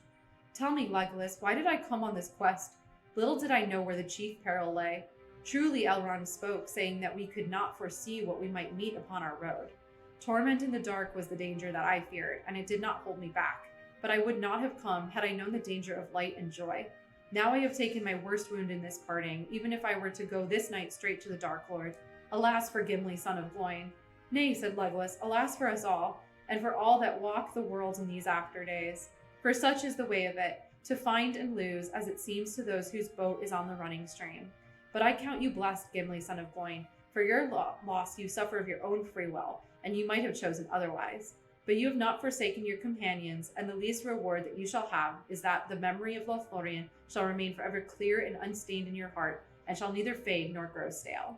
Tell me, Legolas, why did I come on this quest? Little did I know where the chief peril lay. Truly Elrond spoke, saying that we could not foresee what we might meet upon our road. Torment in the dark was the danger that I feared, and it did not hold me back. But I would not have come had I known the danger of light and joy. Now I have taken my worst wound in this parting, even if I were to go this night straight to the Dark Lord. Alas for Gimli, son of Gloin. Nay, said Legolas, alas for us all, and for all that walk the world in these after days. For such is the way of it, to find and lose, as it seems to those whose boat is on the running stream. But I count you blessed, Gimli, son of Gloin. For your loss you suffer of your own free will, and you might have chosen otherwise. But you have not forsaken your companions, and the least reward that you shall have is that the memory of Lothlorien shall remain forever clear and unstained in your heart, and shall neither fade nor grow stale.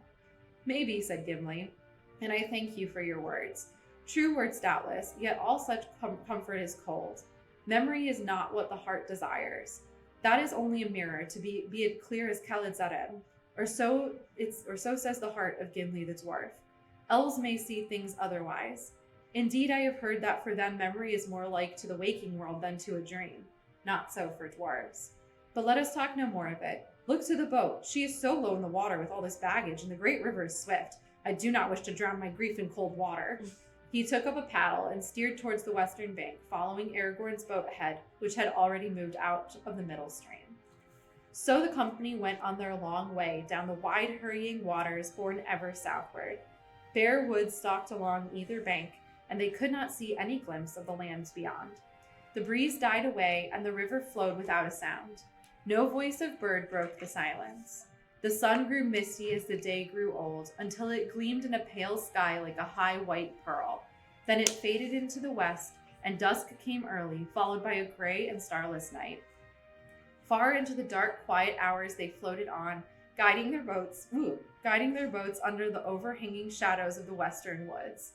Maybe, said Gimli, and I thank you for your words. True words doubtless, yet all such comfort is cold. Memory is not what the heart desires. That is only a mirror, to be it clear as Khalid-Zareb, or so says the heart of Gimli the dwarf. Elves may see things otherwise. Indeed, I have heard that for them memory is more like to the waking world than to a dream. Not so for dwarves. But let us talk no more of it. Look to the boat. She is so low in the water with all this baggage, and the great river is swift. I do not wish to drown my grief in cold water. He took up a paddle and steered towards the western bank, following Aragorn's boat ahead, which had already moved out of the middle stream. So the company went on their long way down the wide hurrying waters borne ever southward. Bare woods stalked along either bank, and they could not see any glimpse of the lands beyond. The breeze died away, and the river flowed without a sound. No voice of bird broke the silence. The sun grew misty as the day grew old, until it gleamed in a pale sky like a high white pearl. Then it faded into the west, and dusk came early, followed by a gray and starless night. Far into the dark, quiet hours they floated on, guiding their boats guiding their boats under the overhanging shadows of the western woods.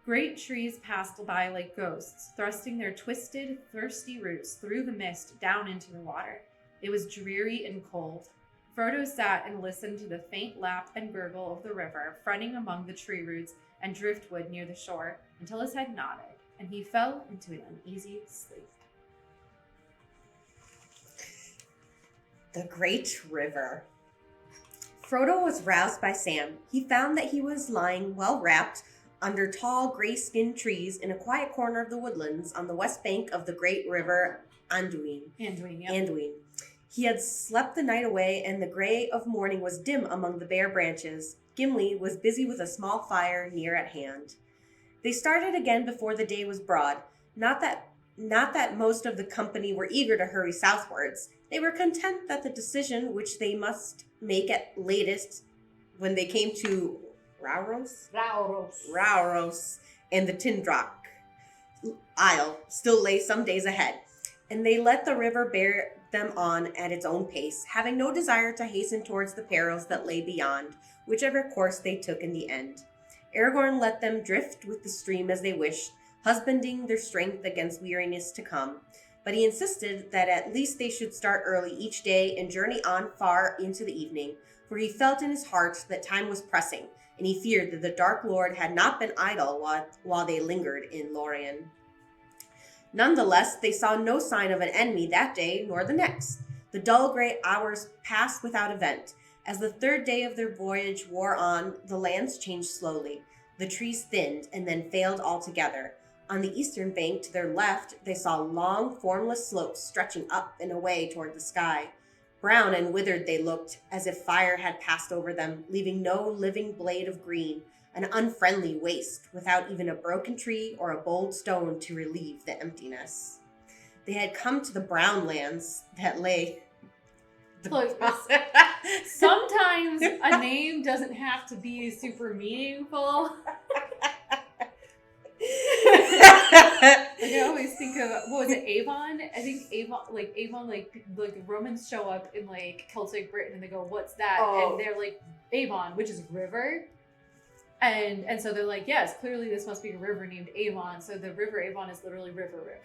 Great trees passed by like ghosts, thrusting their twisted, thirsty roots through the mist down into the water. It was dreary and cold. Frodo sat and listened to the faint lap and gurgle of the river fronting among the tree roots and driftwood near the shore until his head nodded, and he fell into an uneasy sleep. The Great River. Frodo was roused by Sam. He found that he was lying well wrapped under tall, gray-skinned trees in a quiet corner of the woodlands on the west bank of the great river Anduin. Anduin. He had slept the night away, and the gray of morning was dim among the bare branches. Gimli was busy with a small fire near at hand. They started again before the day was broad. Not that most of the company were eager to hurry southwards. They were content that the decision which they must make at latest when they came to Rauros and the Tindrak Isle still lay some days ahead, and they let the river bear them on at its own pace, having no desire to hasten towards the perils that lay beyond, whichever course they took in the end. Aragorn let them drift with the stream as they wished, husbanding their strength against weariness to come. But he insisted that at least they should start early each day and journey on far into the evening, for he felt in his heart that time was pressing, and he feared that the Dark Lord had not been idle while they lingered in Lorien. Nonetheless, they saw no sign of an enemy that day nor the next. The dull gray hours passed without event. As the third day of their voyage wore on, the lands changed slowly. The trees thinned and then failed altogether. On the eastern bank to their left, they saw long, formless slopes stretching up and away toward the sky. Brown and withered they looked, as if fire had passed over them, leaving no living blade of green, an unfriendly waste, without even a broken tree or a bold stone to relieve the emptiness. They had come to the brown lands that lay... Look, sometimes a name doesn't have to be super meaningful. Like I always think of, what was it, Avon? I think Avon, like the Romans show up in like Celtic Britain and they go, "What's that?" Oh. And they're like, Avon, which is river. And so they're like, yes, clearly this must be a river named Avon. So the river Avon is literally river.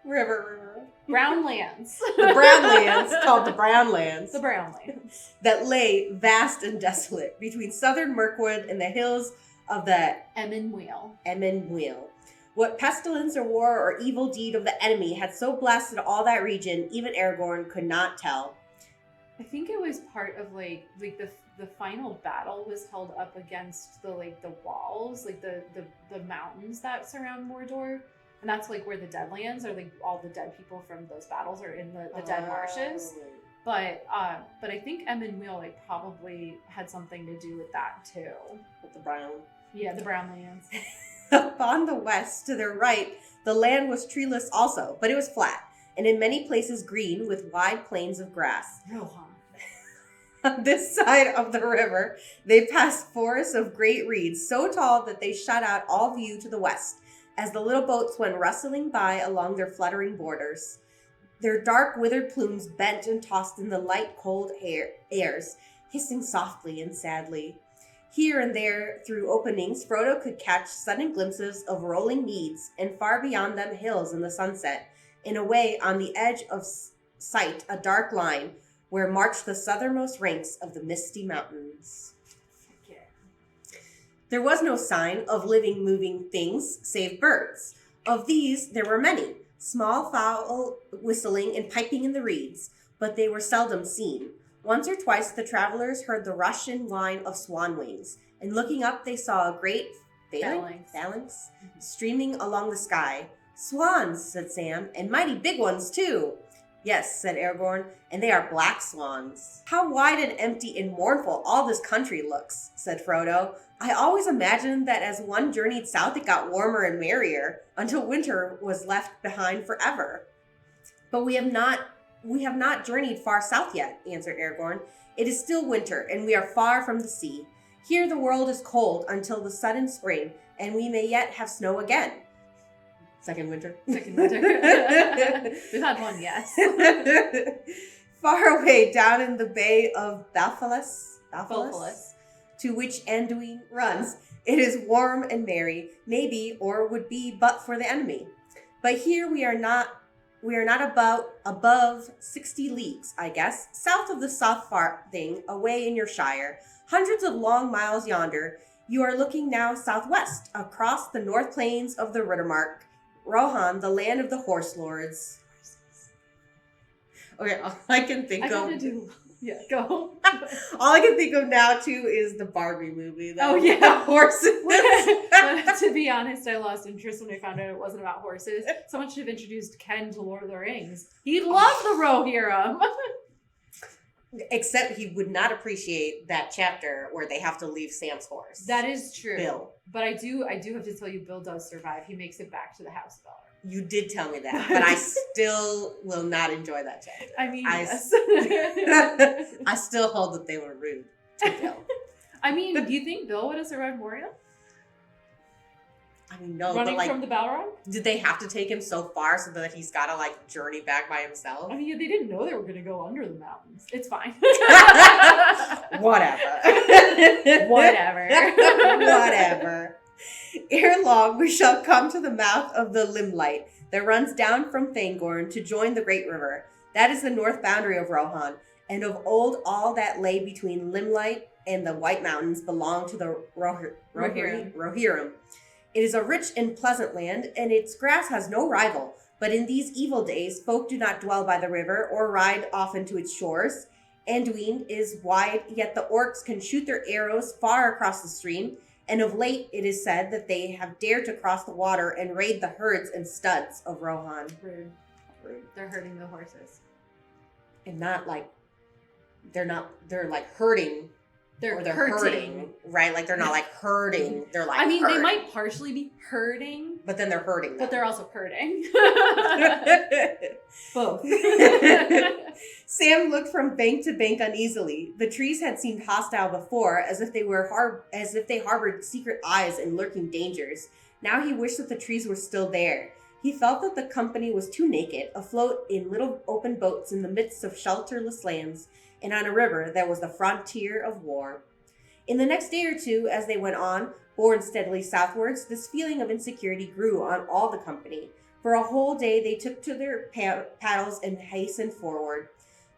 River. Brown lands. The brown lands, called the brown lands. The brown lands. That lay vast and desolate between southern Mirkwood and the hills of the Emyn Muil. What pestilence or war or evil deed of the enemy had so blasted all that region, even Aragorn could not tell. I think it was part of like the final battle was held up against the walls, like the mountains that surround Mordor, and that's like where the Deadlands are, like all the dead people from those battles are in the dead marshes. But I think Emyn Muil like probably had something to do with that too. With the brown. Yeah, the brown lands. Upon the west, to their right, the land was treeless also, but it was flat, and in many places green with wide plains of grass. Rohan. On this side of the river, they passed forests of great reeds, so tall that they shut out all view to the west, as the little boats went rustling by along their fluttering borders. Their dark, withered plumes bent and tossed in the light, cold airs, hissing softly and sadly. Here and there, through openings, Frodo could catch sudden glimpses of rolling meads, and far beyond them hills in the sunset, and away on the edge of sight a dark line, where marched the southernmost ranks of the misty mountains. Yeah. There was no sign of living, moving things, save birds. Of these there were many, small fowl whistling and piping in the reeds, but they were seldom seen. Once or twice the travelers heard the rush and whine of swan wings, and looking up they saw a great phalanx streaming along the sky. "Swans," said Sam, "and mighty big ones too." "Yes," said Aragorn, "and they are black swans." "How wide and empty and mournful all this country looks," said Frodo. "I always imagined that as one journeyed south it got warmer and merrier, until winter was left behind forever." "But we have not journeyed far south yet," answered Aragorn. "It is still winter, and we are far from the sea. Here the world is cold until the sudden spring, and we may yet have snow again." Second winter. We've had one, yes. Far away down in the bay of Balfolas, to which Anduin runs. It is warm and merry, maybe, or would be but for the enemy. But here we are not above 60 leagues, I guess, south of the South Farthing, away in your shire. Hundreds of long miles yonder, you are looking now southwest, across the north plains of the Rittermark, Rohan, the land of the horse lords. Okay, all I can think of... Yeah, go. All I can think of now, too, is the Barbie movie. Oh, yeah. The horses. To be honest, I lost interest when I found out it wasn't about horses. Someone should have introduced Ken to Lord of the Rings. He'd love the Rohirrim. Except he would not appreciate that chapter where they have to leave Sam's horse. That is true. Bill. But I do have to tell you, Bill does survive. He makes it back to the House of Elder. You did tell me that, but I still will not enjoy that chapter. I mean, yes. I still hold that they were rude to Bill. I mean, do you think Bill would have survived Moria? I mean, no, Running but like, from the Balrog? did they have to take him so far so that he's got to like journey back by himself? I mean, they didn't know they were going to go under the mountains. It's fine. Whatever. Whatever. Ere long, we shall come to the mouth of the Limelight that runs down from Fangorn to join the Great River. That is the north boundary of Rohan, and of old all that lay between Limelight and the White Mountains belonged to the Rohirrim. It is a rich and pleasant land, and its grass has no rival. But in these evil days, folk do not dwell by the river or ride often to its shores. Anduin is wide, yet the orcs can shoot their arrows far across the stream, and of late it is said that they have dared to cross the water and raid the herds and studs of Rohan. Rude. They're hurting the horses. And not like, they're like hurting. They're hurting, right? Like they're not like hurting. They're like they hurting. might partially be hurting. But then they're hurting them. But they're also hurting. Both. Sam looked from bank to bank uneasily. The trees had seemed hostile before, as if they harbored secret eyes and lurking dangers. Now he wished that the trees were still there. He felt that the company was too naked, afloat in little open boats in the midst of shelterless lands, and on a river that was the frontier of war. In the next day or two, as they went on, borne steadily southwards, this feeling of insecurity grew on all the company. For a whole day they took to their paddles and hastened forward.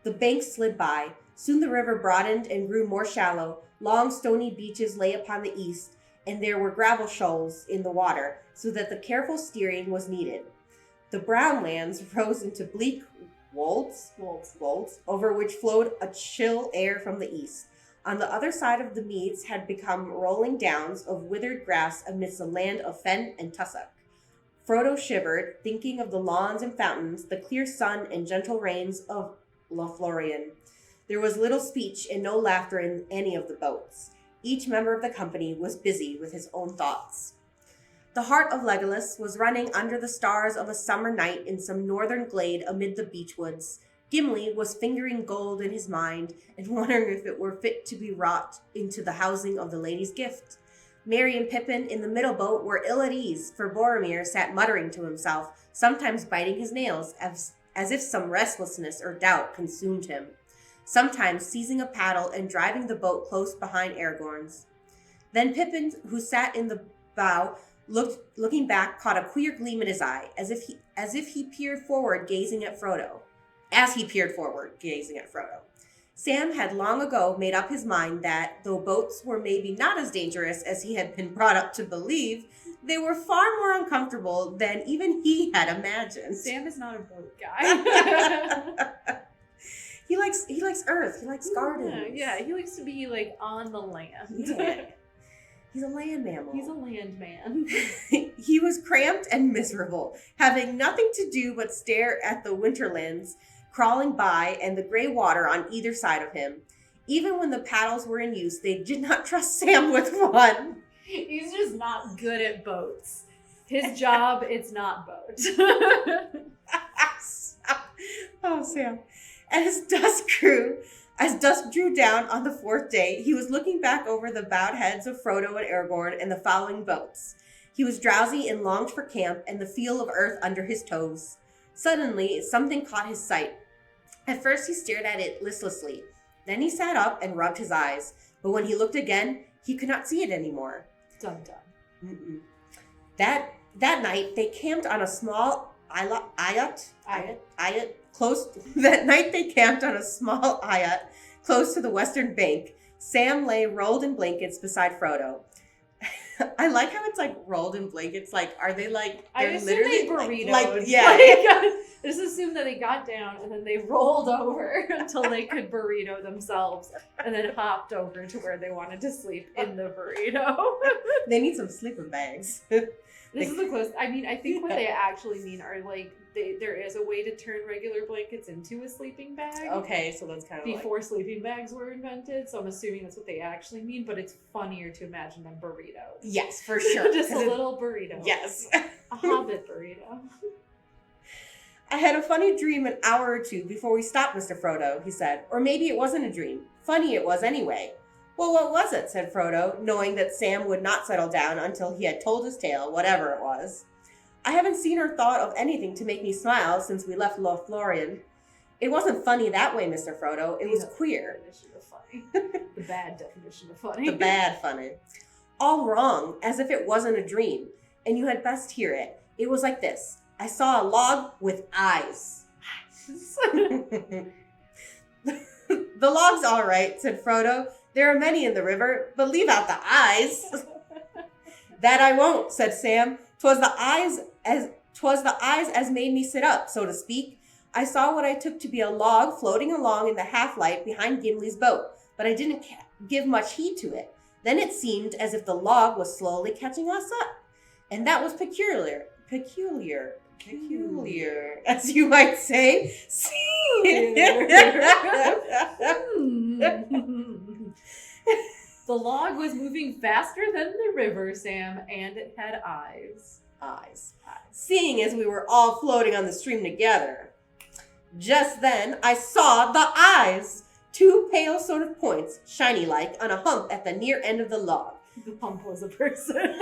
The banks slid by. Soon the river broadened and grew more shallow. Long stony beaches lay upon the east, and there were gravel shoals in the water, so that the careful steering was needed. The brown lands rose into bleak wolds, over which flowed a chill air from the east. On the other side of the meads had become rolling downs of withered grass amidst a land of fen and tussock. Frodo shivered, thinking of the lawns and fountains, the clear sun and gentle rains of Lothlorien. There was little speech and no laughter in any of the boats. Each member of the company was busy with his own thoughts. The heart of Legolas was running under the stars of a summer night in some northern glade amid the beechwoods. Gimli was fingering gold in his mind and wondering if it were fit to be wrought into the housing of the lady's gift. Merry and Pippin in the middle boat were ill at ease, for Boromir sat muttering to himself, sometimes biting his nails, as if some restlessness or doubt consumed him, sometimes seizing a paddle and driving the boat close behind Aragorn's. Then Pippin, who sat in the bow, looking back, caught a queer gleam in his eye, as if he peered forward, gazing at Frodo. Sam had long ago made up his mind that, though boats were maybe not as dangerous as he had been brought up to believe, they were far more uncomfortable than even he had imagined. Sam is not a boat guy. He likes earth. He likes gardens. Yeah, he likes to be like on the land. Yeah. He's a land mammal. He's a land man. He was cramped and miserable, having nothing to do but stare at the winterlands crawling by and the gray water on either side of him. Even when the paddles were in use, they did not trust Sam with one. He's just not good at boats. His job, it's not boat. Oh, Sam. As dusk drew down on the fourth day, he was looking back over the bowed heads of Frodo and Aragorn and the following boats. He was drowsy and longed for camp and the feel of earth under his toes. Suddenly, something caught his sight. At first, he stared at it listlessly. Then he sat up and rubbed his eyes. But when he looked again, he could not see it anymore. Dun dun. Mm-mm. That night, they camped on a small ayat close. That night, they camped on a small ayat close to the western bank. Sam lay rolled in blankets beside Frodo. I like how it's like rolled in blankets. Like, are they like? I They're assume literally they burritos. like yeah. I just assume that they got down and then they rolled over until they could burrito themselves, and then hopped over to where they wanted to sleep in the burrito. They need some sleeping bags. This is the closest. I mean, I think what they actually mean are like there is a way to turn regular blankets into a sleeping bag. Okay, so that's kind of before sleeping bags were invented. So I'm assuming that's what they actually mean. But it's funnier to imagine them burritos. Yes, for sure. Just a little burrito. Yes, a hobbit burrito. I had a funny dream an hour or two before we stopped, Mr. Frodo, he said. Or maybe it wasn't a dream. Funny it was anyway. Well, what was it? Said Frodo, knowing that Sam would not settle down until he had told his tale, whatever it was. I haven't seen or thought of anything to make me smile since we left Lothlorien. It wasn't funny that way, Mr. Frodo. It was queer. Definition of funny. The bad definition of funny. The bad funny. All wrong, as if it wasn't a dream. And you had best hear it. It was like this. I saw a log with eyes. The log's all right, said Frodo. There are many in the river, but leave out the eyes. That I won't, said Sam. 'Twas the eyes as made me sit up, so to speak. I saw what I took to be a log floating along in the half-light behind Gimli's boat, but I didn't give much heed to it. Then it seemed as if the log was slowly catching us up. And that was peculiar, as you might say. The log was moving faster than the river, Sam, and it had eyes. Eyes. Seeing as we were all floating on the stream together. Just then, I saw the eyes. Two pale sort of points, shiny-like, on a hump at the near end of the log. The hump was a person.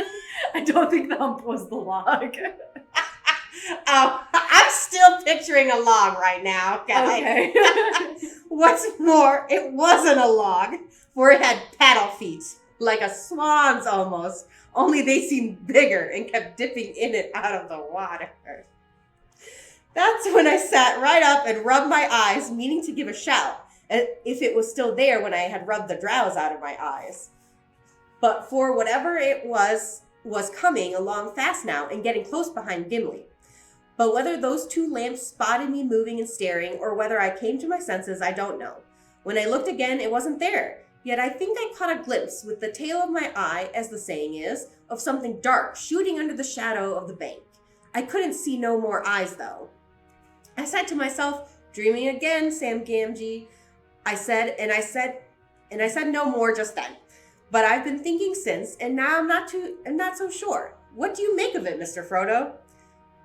I don't think the hump was the log. Oh, I'm still picturing a log right now. Okay. What's more, it wasn't a log, for it had paddle feet, like a swan's almost, only they seemed bigger and kept dipping in and out of the water. That's when I sat right up and rubbed my eyes, meaning to give a shout, if it was still there when I had rubbed the drowse out of my eyes. But for whatever it was coming along fast now and getting close behind Gimli. But whether those two lamps spotted me moving and staring, or whether I came to my senses, I don't know. When I looked again, it wasn't there. Yet I think I caught a glimpse with the tail of my eye, as the saying is, of something dark shooting under the shadow of the bank. I couldn't see no more eyes, though. I said to myself, dreaming again, Sam Gamgee. I said no more just then. But I've been thinking since, and now I'm not so sure. What do you make of it, Mr. Frodo?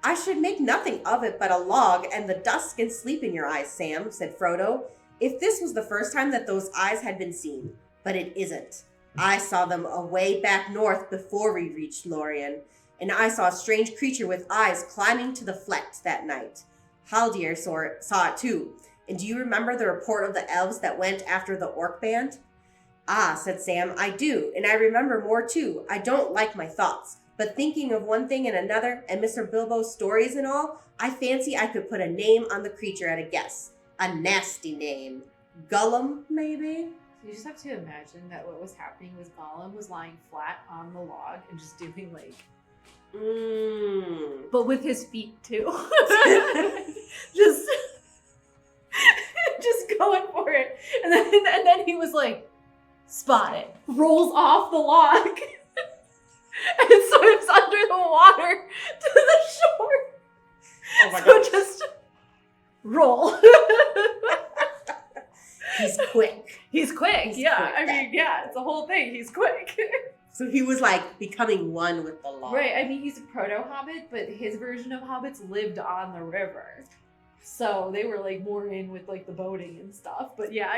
I should make nothing of it but a log and the dusk and sleep in your eyes, Sam, said Frodo, if this was the first time that those eyes had been seen. But it isn't. I saw them away back north before we reached Lorien, and I saw a strange creature with eyes climbing to the fleck that night. Haldir saw it too. And do you remember the report of the elves that went after the orc band? Ah, said Sam, I do, and I remember more too. I don't like my thoughts. But thinking of one thing and another, and Mr. Bilbo's stories and all, I fancy I could put a name on the creature at a guess. A nasty name. Gollum, maybe? You just have to imagine that what was happening was Gollum was lying flat on the log and just doing like... But with his feet too. just going for it. And then he was like, spot it. Rolls off the log. And swims under the water to the shore. Oh my so God. Just roll. He's quick. He's quick, He's yeah. quick, I mean, yeah, it's a whole thing. He's quick. So he was like becoming one with the log. Right, I mean, he's a proto-hobbit, but his version of hobbits lived on the river. So they were like more in with like the boating and stuff. But yeah,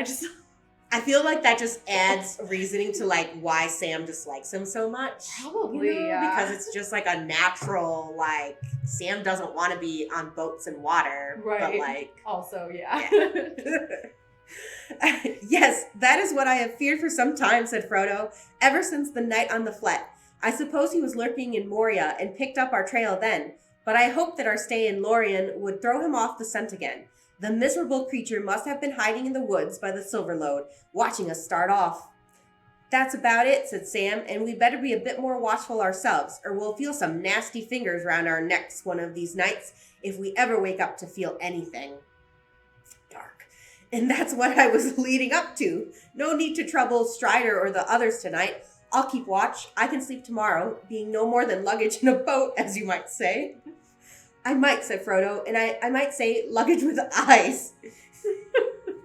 I feel like that just adds reasoning to like why Sam dislikes him so much. Probably, yeah. Because it's just like a natural, like, Sam doesn't want to be on boats and water. Right. But like... Also, yeah. Yes, that is what I have feared for some time, said Frodo, ever since the night on the Flet. I suppose he was lurking in Moria and picked up our trail then, but I hoped that our stay in Lorien would throw him off the scent again. The miserable creature must have been hiding in the woods by the Silver Lode, watching us start off. That's about it, said Sam, and we better be a bit more watchful ourselves, or we'll feel some nasty fingers round our necks one of these nights if we ever wake up to feel anything. Dark. And that's what I was leading up to. No need to trouble Strider or the others tonight. I'll keep watch. I can sleep tomorrow, being no more than luggage in a boat, as you might say. I might, said Frodo, and I might say luggage with eyes.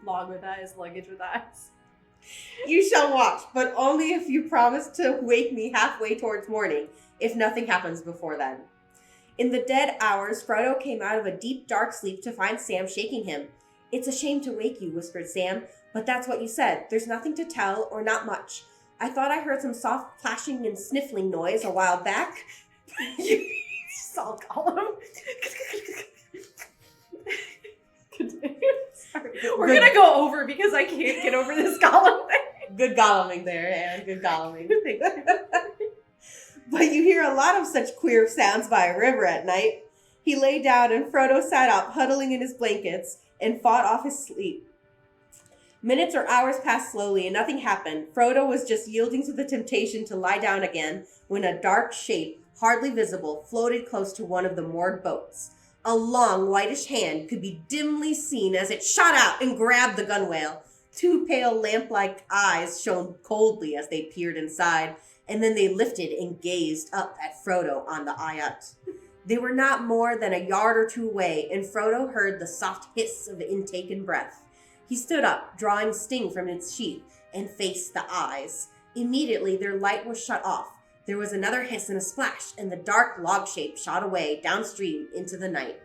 Log with eyes, luggage with eyes. You shall watch, but only if you promise to wake me halfway towards morning, if nothing happens before then. In the dead hours, Frodo came out of a deep, dark sleep to find Sam shaking him. It's a shame to wake you, whispered Sam, but that's what you said. There's nothing to tell, or not much. I thought I heard some soft plashing and sniffling noise a while back. I'll call him. Sorry. We're going to go over because I can't get over this Gollum thing. Good golluming there, Anne. Good golluming. But you hear a lot of such queer sounds by a river at night. He lay down and Frodo sat up, huddling in his blankets, and fought off his sleep. Minutes or hours passed slowly and nothing happened. Frodo was just yielding to the temptation to lie down again when a dark shape, hardly visible, floated close to one of the moored boats. A long, whitish hand could be dimly seen as it shot out and grabbed the gunwale. Two pale lamp-like eyes shone coldly as they peered inside, and then they lifted and gazed up at Frodo on the Ayat. They were not more than a yard or two away, and Frodo heard the soft hiss of intaken breath. He stood up, drawing Sting from its sheath, and faced the eyes. Immediately their light was shut off. There was another hiss and a splash, and the dark log shape shot away downstream into the night.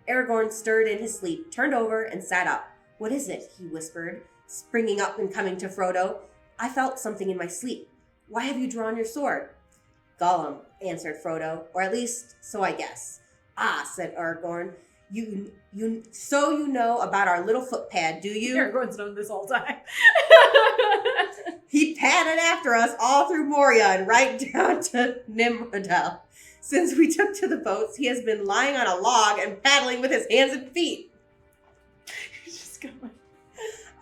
Aragorn stirred in his sleep, turned over, and sat up. What is it? He whispered, springing up and coming to Frodo. I felt something in my sleep. Why have you drawn your sword? Gollum, answered Frodo, or at least, so I guess. Ah, said Aragorn, you know about our little footpad, do you? Aragorn's known this whole time. He padded after us all through Moria and right down to Nimrodel. Since we took to the boats, he has been lying on a log and paddling with his hands and feet. He's just going.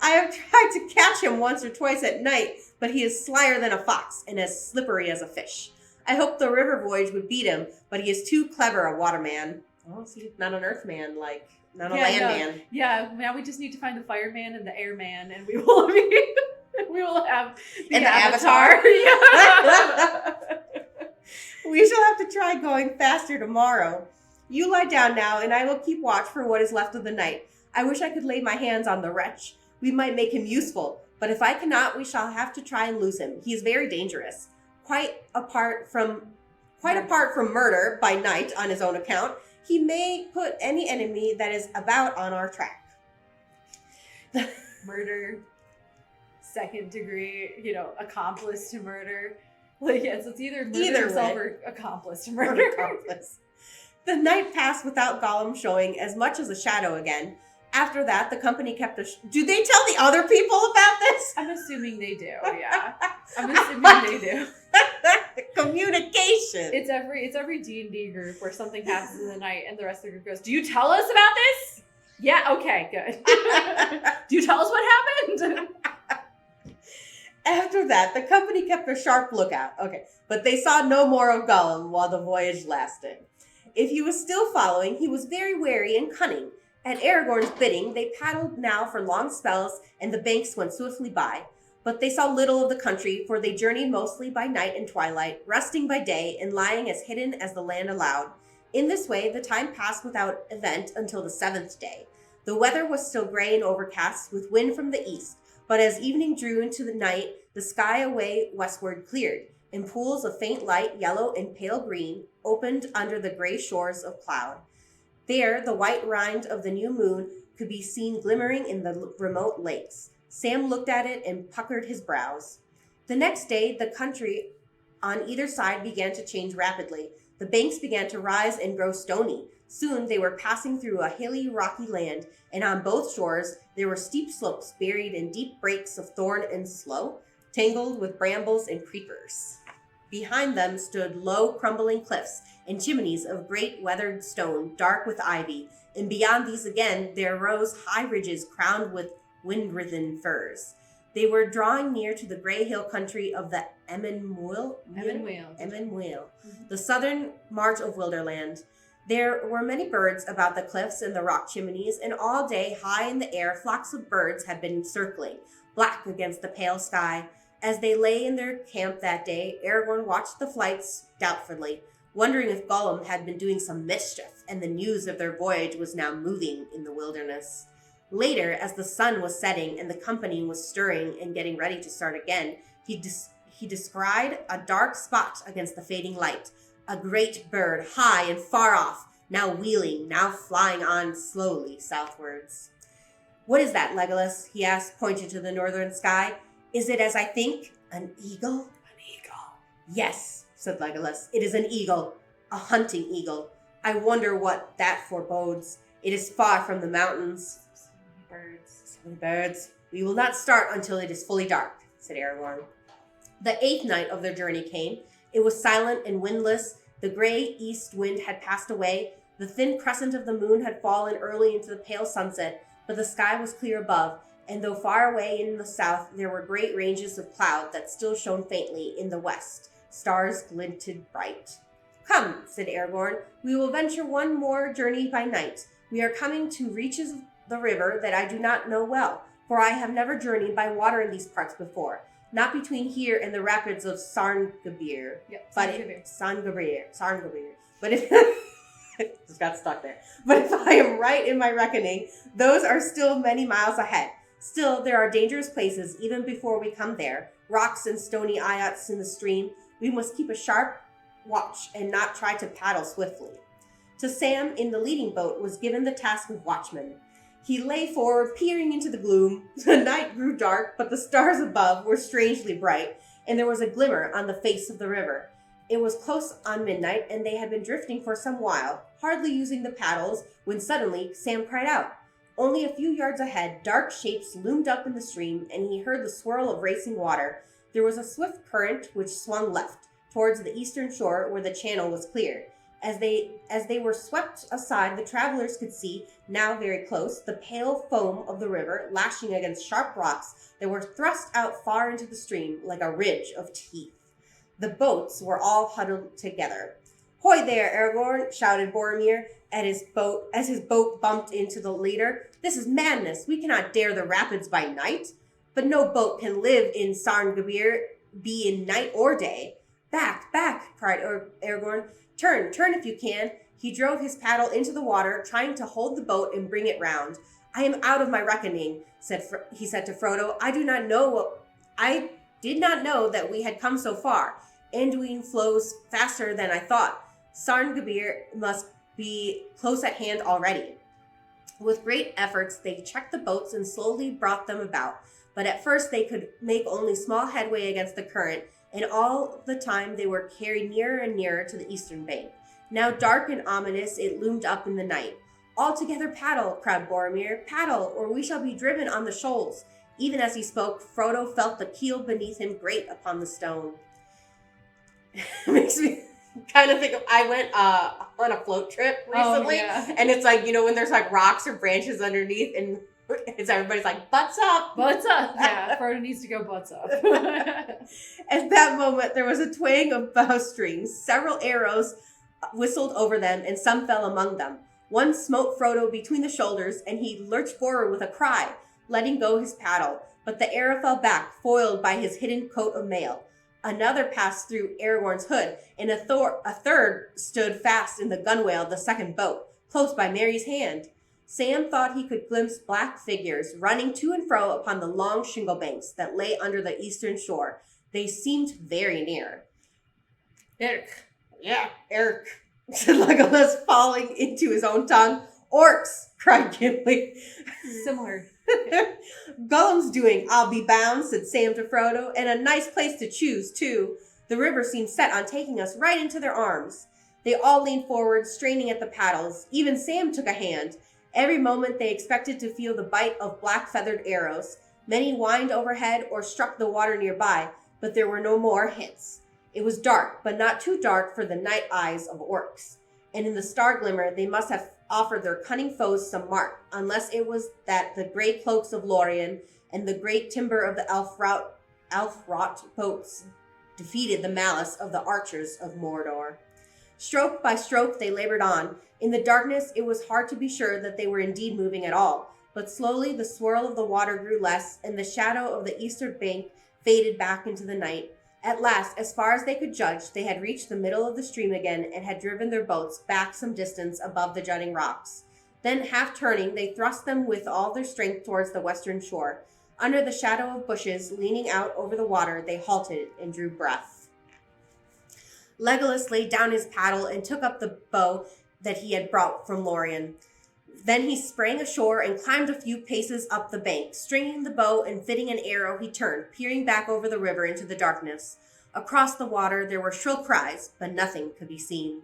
I have tried to catch him once or twice at night, but he is slyer than a fox and as slippery as a fish. I hoped the river voyage would beat him, but he is too clever a waterman. Oh, see, not an earthman, not a landman. Yeah, now we just need to find the fireman and the airman, and we will have the Avatar. Yeah. We shall have to try going faster tomorrow. You lie down now, and I will keep watch for what is left of the night. I wish I could lay my hands on the wretch. We might make him useful, but if I cannot, we shall have to try and lose him. He is very dangerous. Quite apart from murder by night on his own account, he may put any enemy that is about on our track. Murder, second degree, accomplice to murder. Yes, it's either murder himself or accomplice to murder. Accomplice. The night passed without Gollum showing as much as a shadow again. After that, the company kept do they tell the other people about this? I'm assuming they do, yeah. I'm assuming they do. Communication. It's every D&D group where something happens in the night and the rest of the group goes, do you tell us about this? Yeah, okay, good. Do you tell us what happened? After that, the company kept a sharp lookout. Okay, but they saw no more of Gollum while the voyage lasted. If he was still following, he was very wary and cunning. At Aragorn's bidding, they paddled now for long spells, and the banks went swiftly by. But they saw little of the country, for they journeyed mostly by night and twilight, resting by day and lying as hidden as the land allowed. In this way, the time passed without event until the 7th day. The weather was still gray and overcast, with wind from the east, but as evening drew into the night, the sky away westward cleared, and pools of faint light, yellow and pale green, opened under the gray shores of cloud. There, the white rind of the new moon could be seen glimmering in the remote lakes. Sam looked at it and puckered his brows. The next day, the country on either side began to change rapidly. The banks began to rise and grow stony. Soon they were passing through a hilly, rocky land, and on both shores there were steep slopes buried in deep breaks of thorn and sloe, tangled with brambles and creepers. Behind them stood low, crumbling cliffs and chimneys of great weathered stone, dark with ivy, and beyond these again there rose high ridges crowned with wind-writhen firs. They were drawing near to the gray hill country of the Emmenmuil, the southern march of Wilderland. There were many birds about the cliffs and the rock chimneys, and all day high in the air flocks of birds had been circling, black against the pale sky. As they lay in their camp that day, Aragorn watched the flights doubtfully, wondering if Gollum had been doing some mischief, and the news of their voyage was now moving in the wilderness. Later, as the sun was setting and the company was stirring and getting ready to start again, he descried a dark spot against the fading light, a great bird, high and far off, now wheeling, now flying on slowly southwards. "What is that, Legolas?" he asked, pointing to the northern sky. "Is it as I think, an eagle?" "An eagle." "Yes," said Legolas, "it is an eagle, a hunting eagle. I wonder what that forebodes. It is far from the mountains." So many birds. "We will not start until it is fully dark," said Aragorn. The 8th night of their journey came. It was silent and windless. The gray east wind had passed away. The thin crescent of the moon had fallen early into the pale sunset, but the sky was clear above, and though far away in the south there were great ranges of cloud that still shone faintly in the west, stars glinted bright. "Come," said Aragorn, "we will venture one more journey by night. We are coming to reaches of the river that I do not know well, for I have never journeyed by water in these parts before, not between here and the rapids of Sarngabir." Yep, Sarngabir. But if just got stuck there. "But if I am right in my reckoning, those are still many miles ahead. Still, there are dangerous places even before we come there, rocks and stony eyots in the stream. We must keep a sharp watch and not try to paddle swiftly." To Sam, in the leading boat, was given the task of watchman. He lay forward, peering into the gloom. The night grew dark, but the stars above were strangely bright, and there was a glimmer on the face of the river. It was close on midnight, and they had been drifting for some while, hardly using the paddles, when suddenly Sam cried out. Only a few yards ahead, dark shapes loomed up in the stream, and he heard the swirl of racing water. There was a swift current which swung left, towards the eastern shore where the channel was cleared. As they were swept aside, the travelers could see, now very close, the pale foam of the river lashing against sharp rocks that were thrust out far into the stream like a ridge of teeth. The boats were all huddled together. "Hoy there, Aragorn!" shouted Boromir as his boat bumped into the leader. "This is madness. We cannot dare the rapids by night. But no boat can live in Sarngabir, be in night or day." "Back, back!" cried Aragorn. Turn if you can." He drove his paddle into the water, trying to hold the boat and bring it round. "I am out of my reckoning," he said to Frodo. I did not know that we had come so far. Anduin flows faster than I thought. Sarngabir must be close at hand already." With great efforts, they checked the boats and slowly brought them about. But at first they could make only small headway against the current, and all the time they were carried nearer and nearer to the eastern bank. Now dark and ominous, it loomed up in the night. "All together paddle," cried Boromir. "Paddle, or we shall be driven on the shoals." Even as he spoke, Frodo felt the keel beneath him grate upon the stone. Makes me kind of think of, I went on a float trip recently, and it's like, when there's like rocks or branches underneath, and everybody's like, "Butts up!" Butts up! Yeah, Frodo needs to go butts up. At that moment, there was a twang of bowstrings. Several arrows whistled over them, and some fell among them. One smote Frodo between the shoulders, and he lurched forward with a cry, letting go his paddle. But the arrow fell back, foiled by his hidden coat of mail. Another passed through Aragorn's hood, and a third stood fast in the gunwale of the second boat, close by Merry's hand. Sam thought he could glimpse black figures running to and fro upon the long shingle banks that lay under the eastern shore. They seemed very near. Eric. "Yeah, Eric," said Legolas, falling into his own tongue. "Orcs," cried Gimli. Similar. "Gollum's doing, I'll be bound," said Sam to Frodo, "and a nice place to choose, too. The river seems set on taking us right into their arms." They all leaned forward, straining at the paddles. Even Sam took a hand. Every moment they expected to feel the bite of black-feathered arrows. Many whined overhead or struck the water nearby, but there were no more hits. It was dark, but not too dark for the night eyes of orcs. And in the star glimmer, they must have offered their cunning foes some mark, unless it was that the gray cloaks of Lorien and the great timber of the elf-wrought boats defeated the malice of the archers of Mordor. Stroke by stroke, they labored on. In the darkness, it was hard to be sure that they were indeed moving at all, but slowly the swirl of the water grew less, and the shadow of the eastern bank faded back into the night. At last, as far as they could judge, they had reached the middle of the stream again and had driven their boats back some distance above the jutting rocks. Then, half turning, they thrust them with all their strength towards the western shore. Under the shadow of bushes, leaning out over the water, they halted and drew breath. Legolas laid down his paddle and took up the bow that he had brought from Lorien. Then he sprang ashore and climbed a few paces up the bank. Stringing the bow and fitting an arrow, he turned, peering back over the river into the darkness. Across the water there were shrill cries, but nothing could be seen.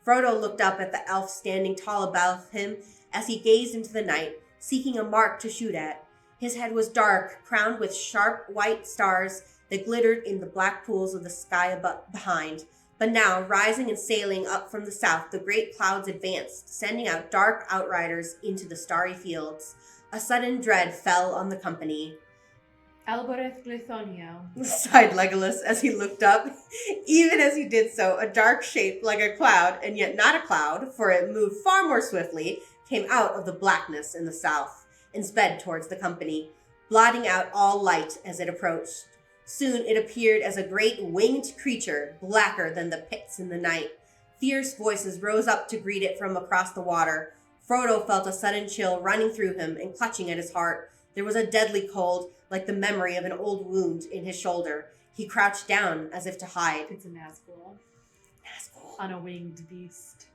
Frodo looked up at the elf standing tall above him as he gazed into the night, seeking a mark to shoot at. His head was dark, crowned with sharp white stars that glittered in the black pools of the sky behind. But now, rising and sailing up from the south, the great clouds advanced, sending out dark outriders into the starry fields. A sudden dread fell on the company. Alboreth Glythonio, sighed Legolas as he looked up. Even as he did so, a dark shape like a cloud, and yet not a cloud, for it moved far more swiftly, came out of the blackness in the south and sped towards the company, blotting out all light as it approached. Soon it appeared as a great winged creature, blacker than the pits in the night. Fierce voices rose up to greet it from across the water. Frodo felt a sudden chill running through him and clutching at his heart. There was a deadly cold, like the memory of an old wound in his shoulder. He crouched down as if to hide. It's a Nazgul. Nazgul. On a winged beast.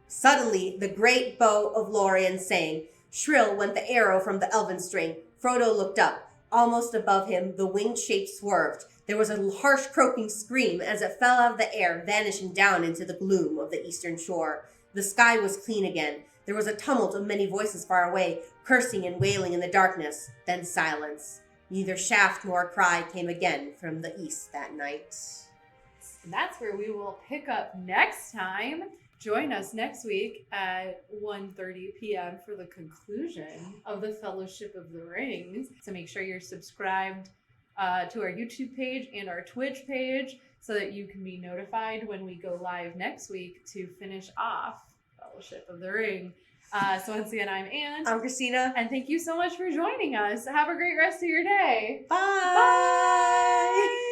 Suddenly, the great bow of Lorien sang. Shrill went the arrow from the elven string. Frodo looked up. Almost above him, the winged shape swerved. There was a harsh croaking scream as it fell out of the air, vanishing down into the gloom of the eastern shore. The sky was clean again. There was a tumult of many voices far away, cursing and wailing in the darkness. Then silence. Neither shaft nor cry came again from the east that night. And that's where we will pick up next time. Join us next week at 1:30 p.m. for the conclusion of the Fellowship of the Rings. So make sure you're subscribed to our YouTube page and our Twitch page so that you can be notified when we go live next week to finish off Fellowship of the Ring. So once again, I'm Anne. I'm Christina. And thank you so much for joining us. Have a great rest of your day. Bye. Bye.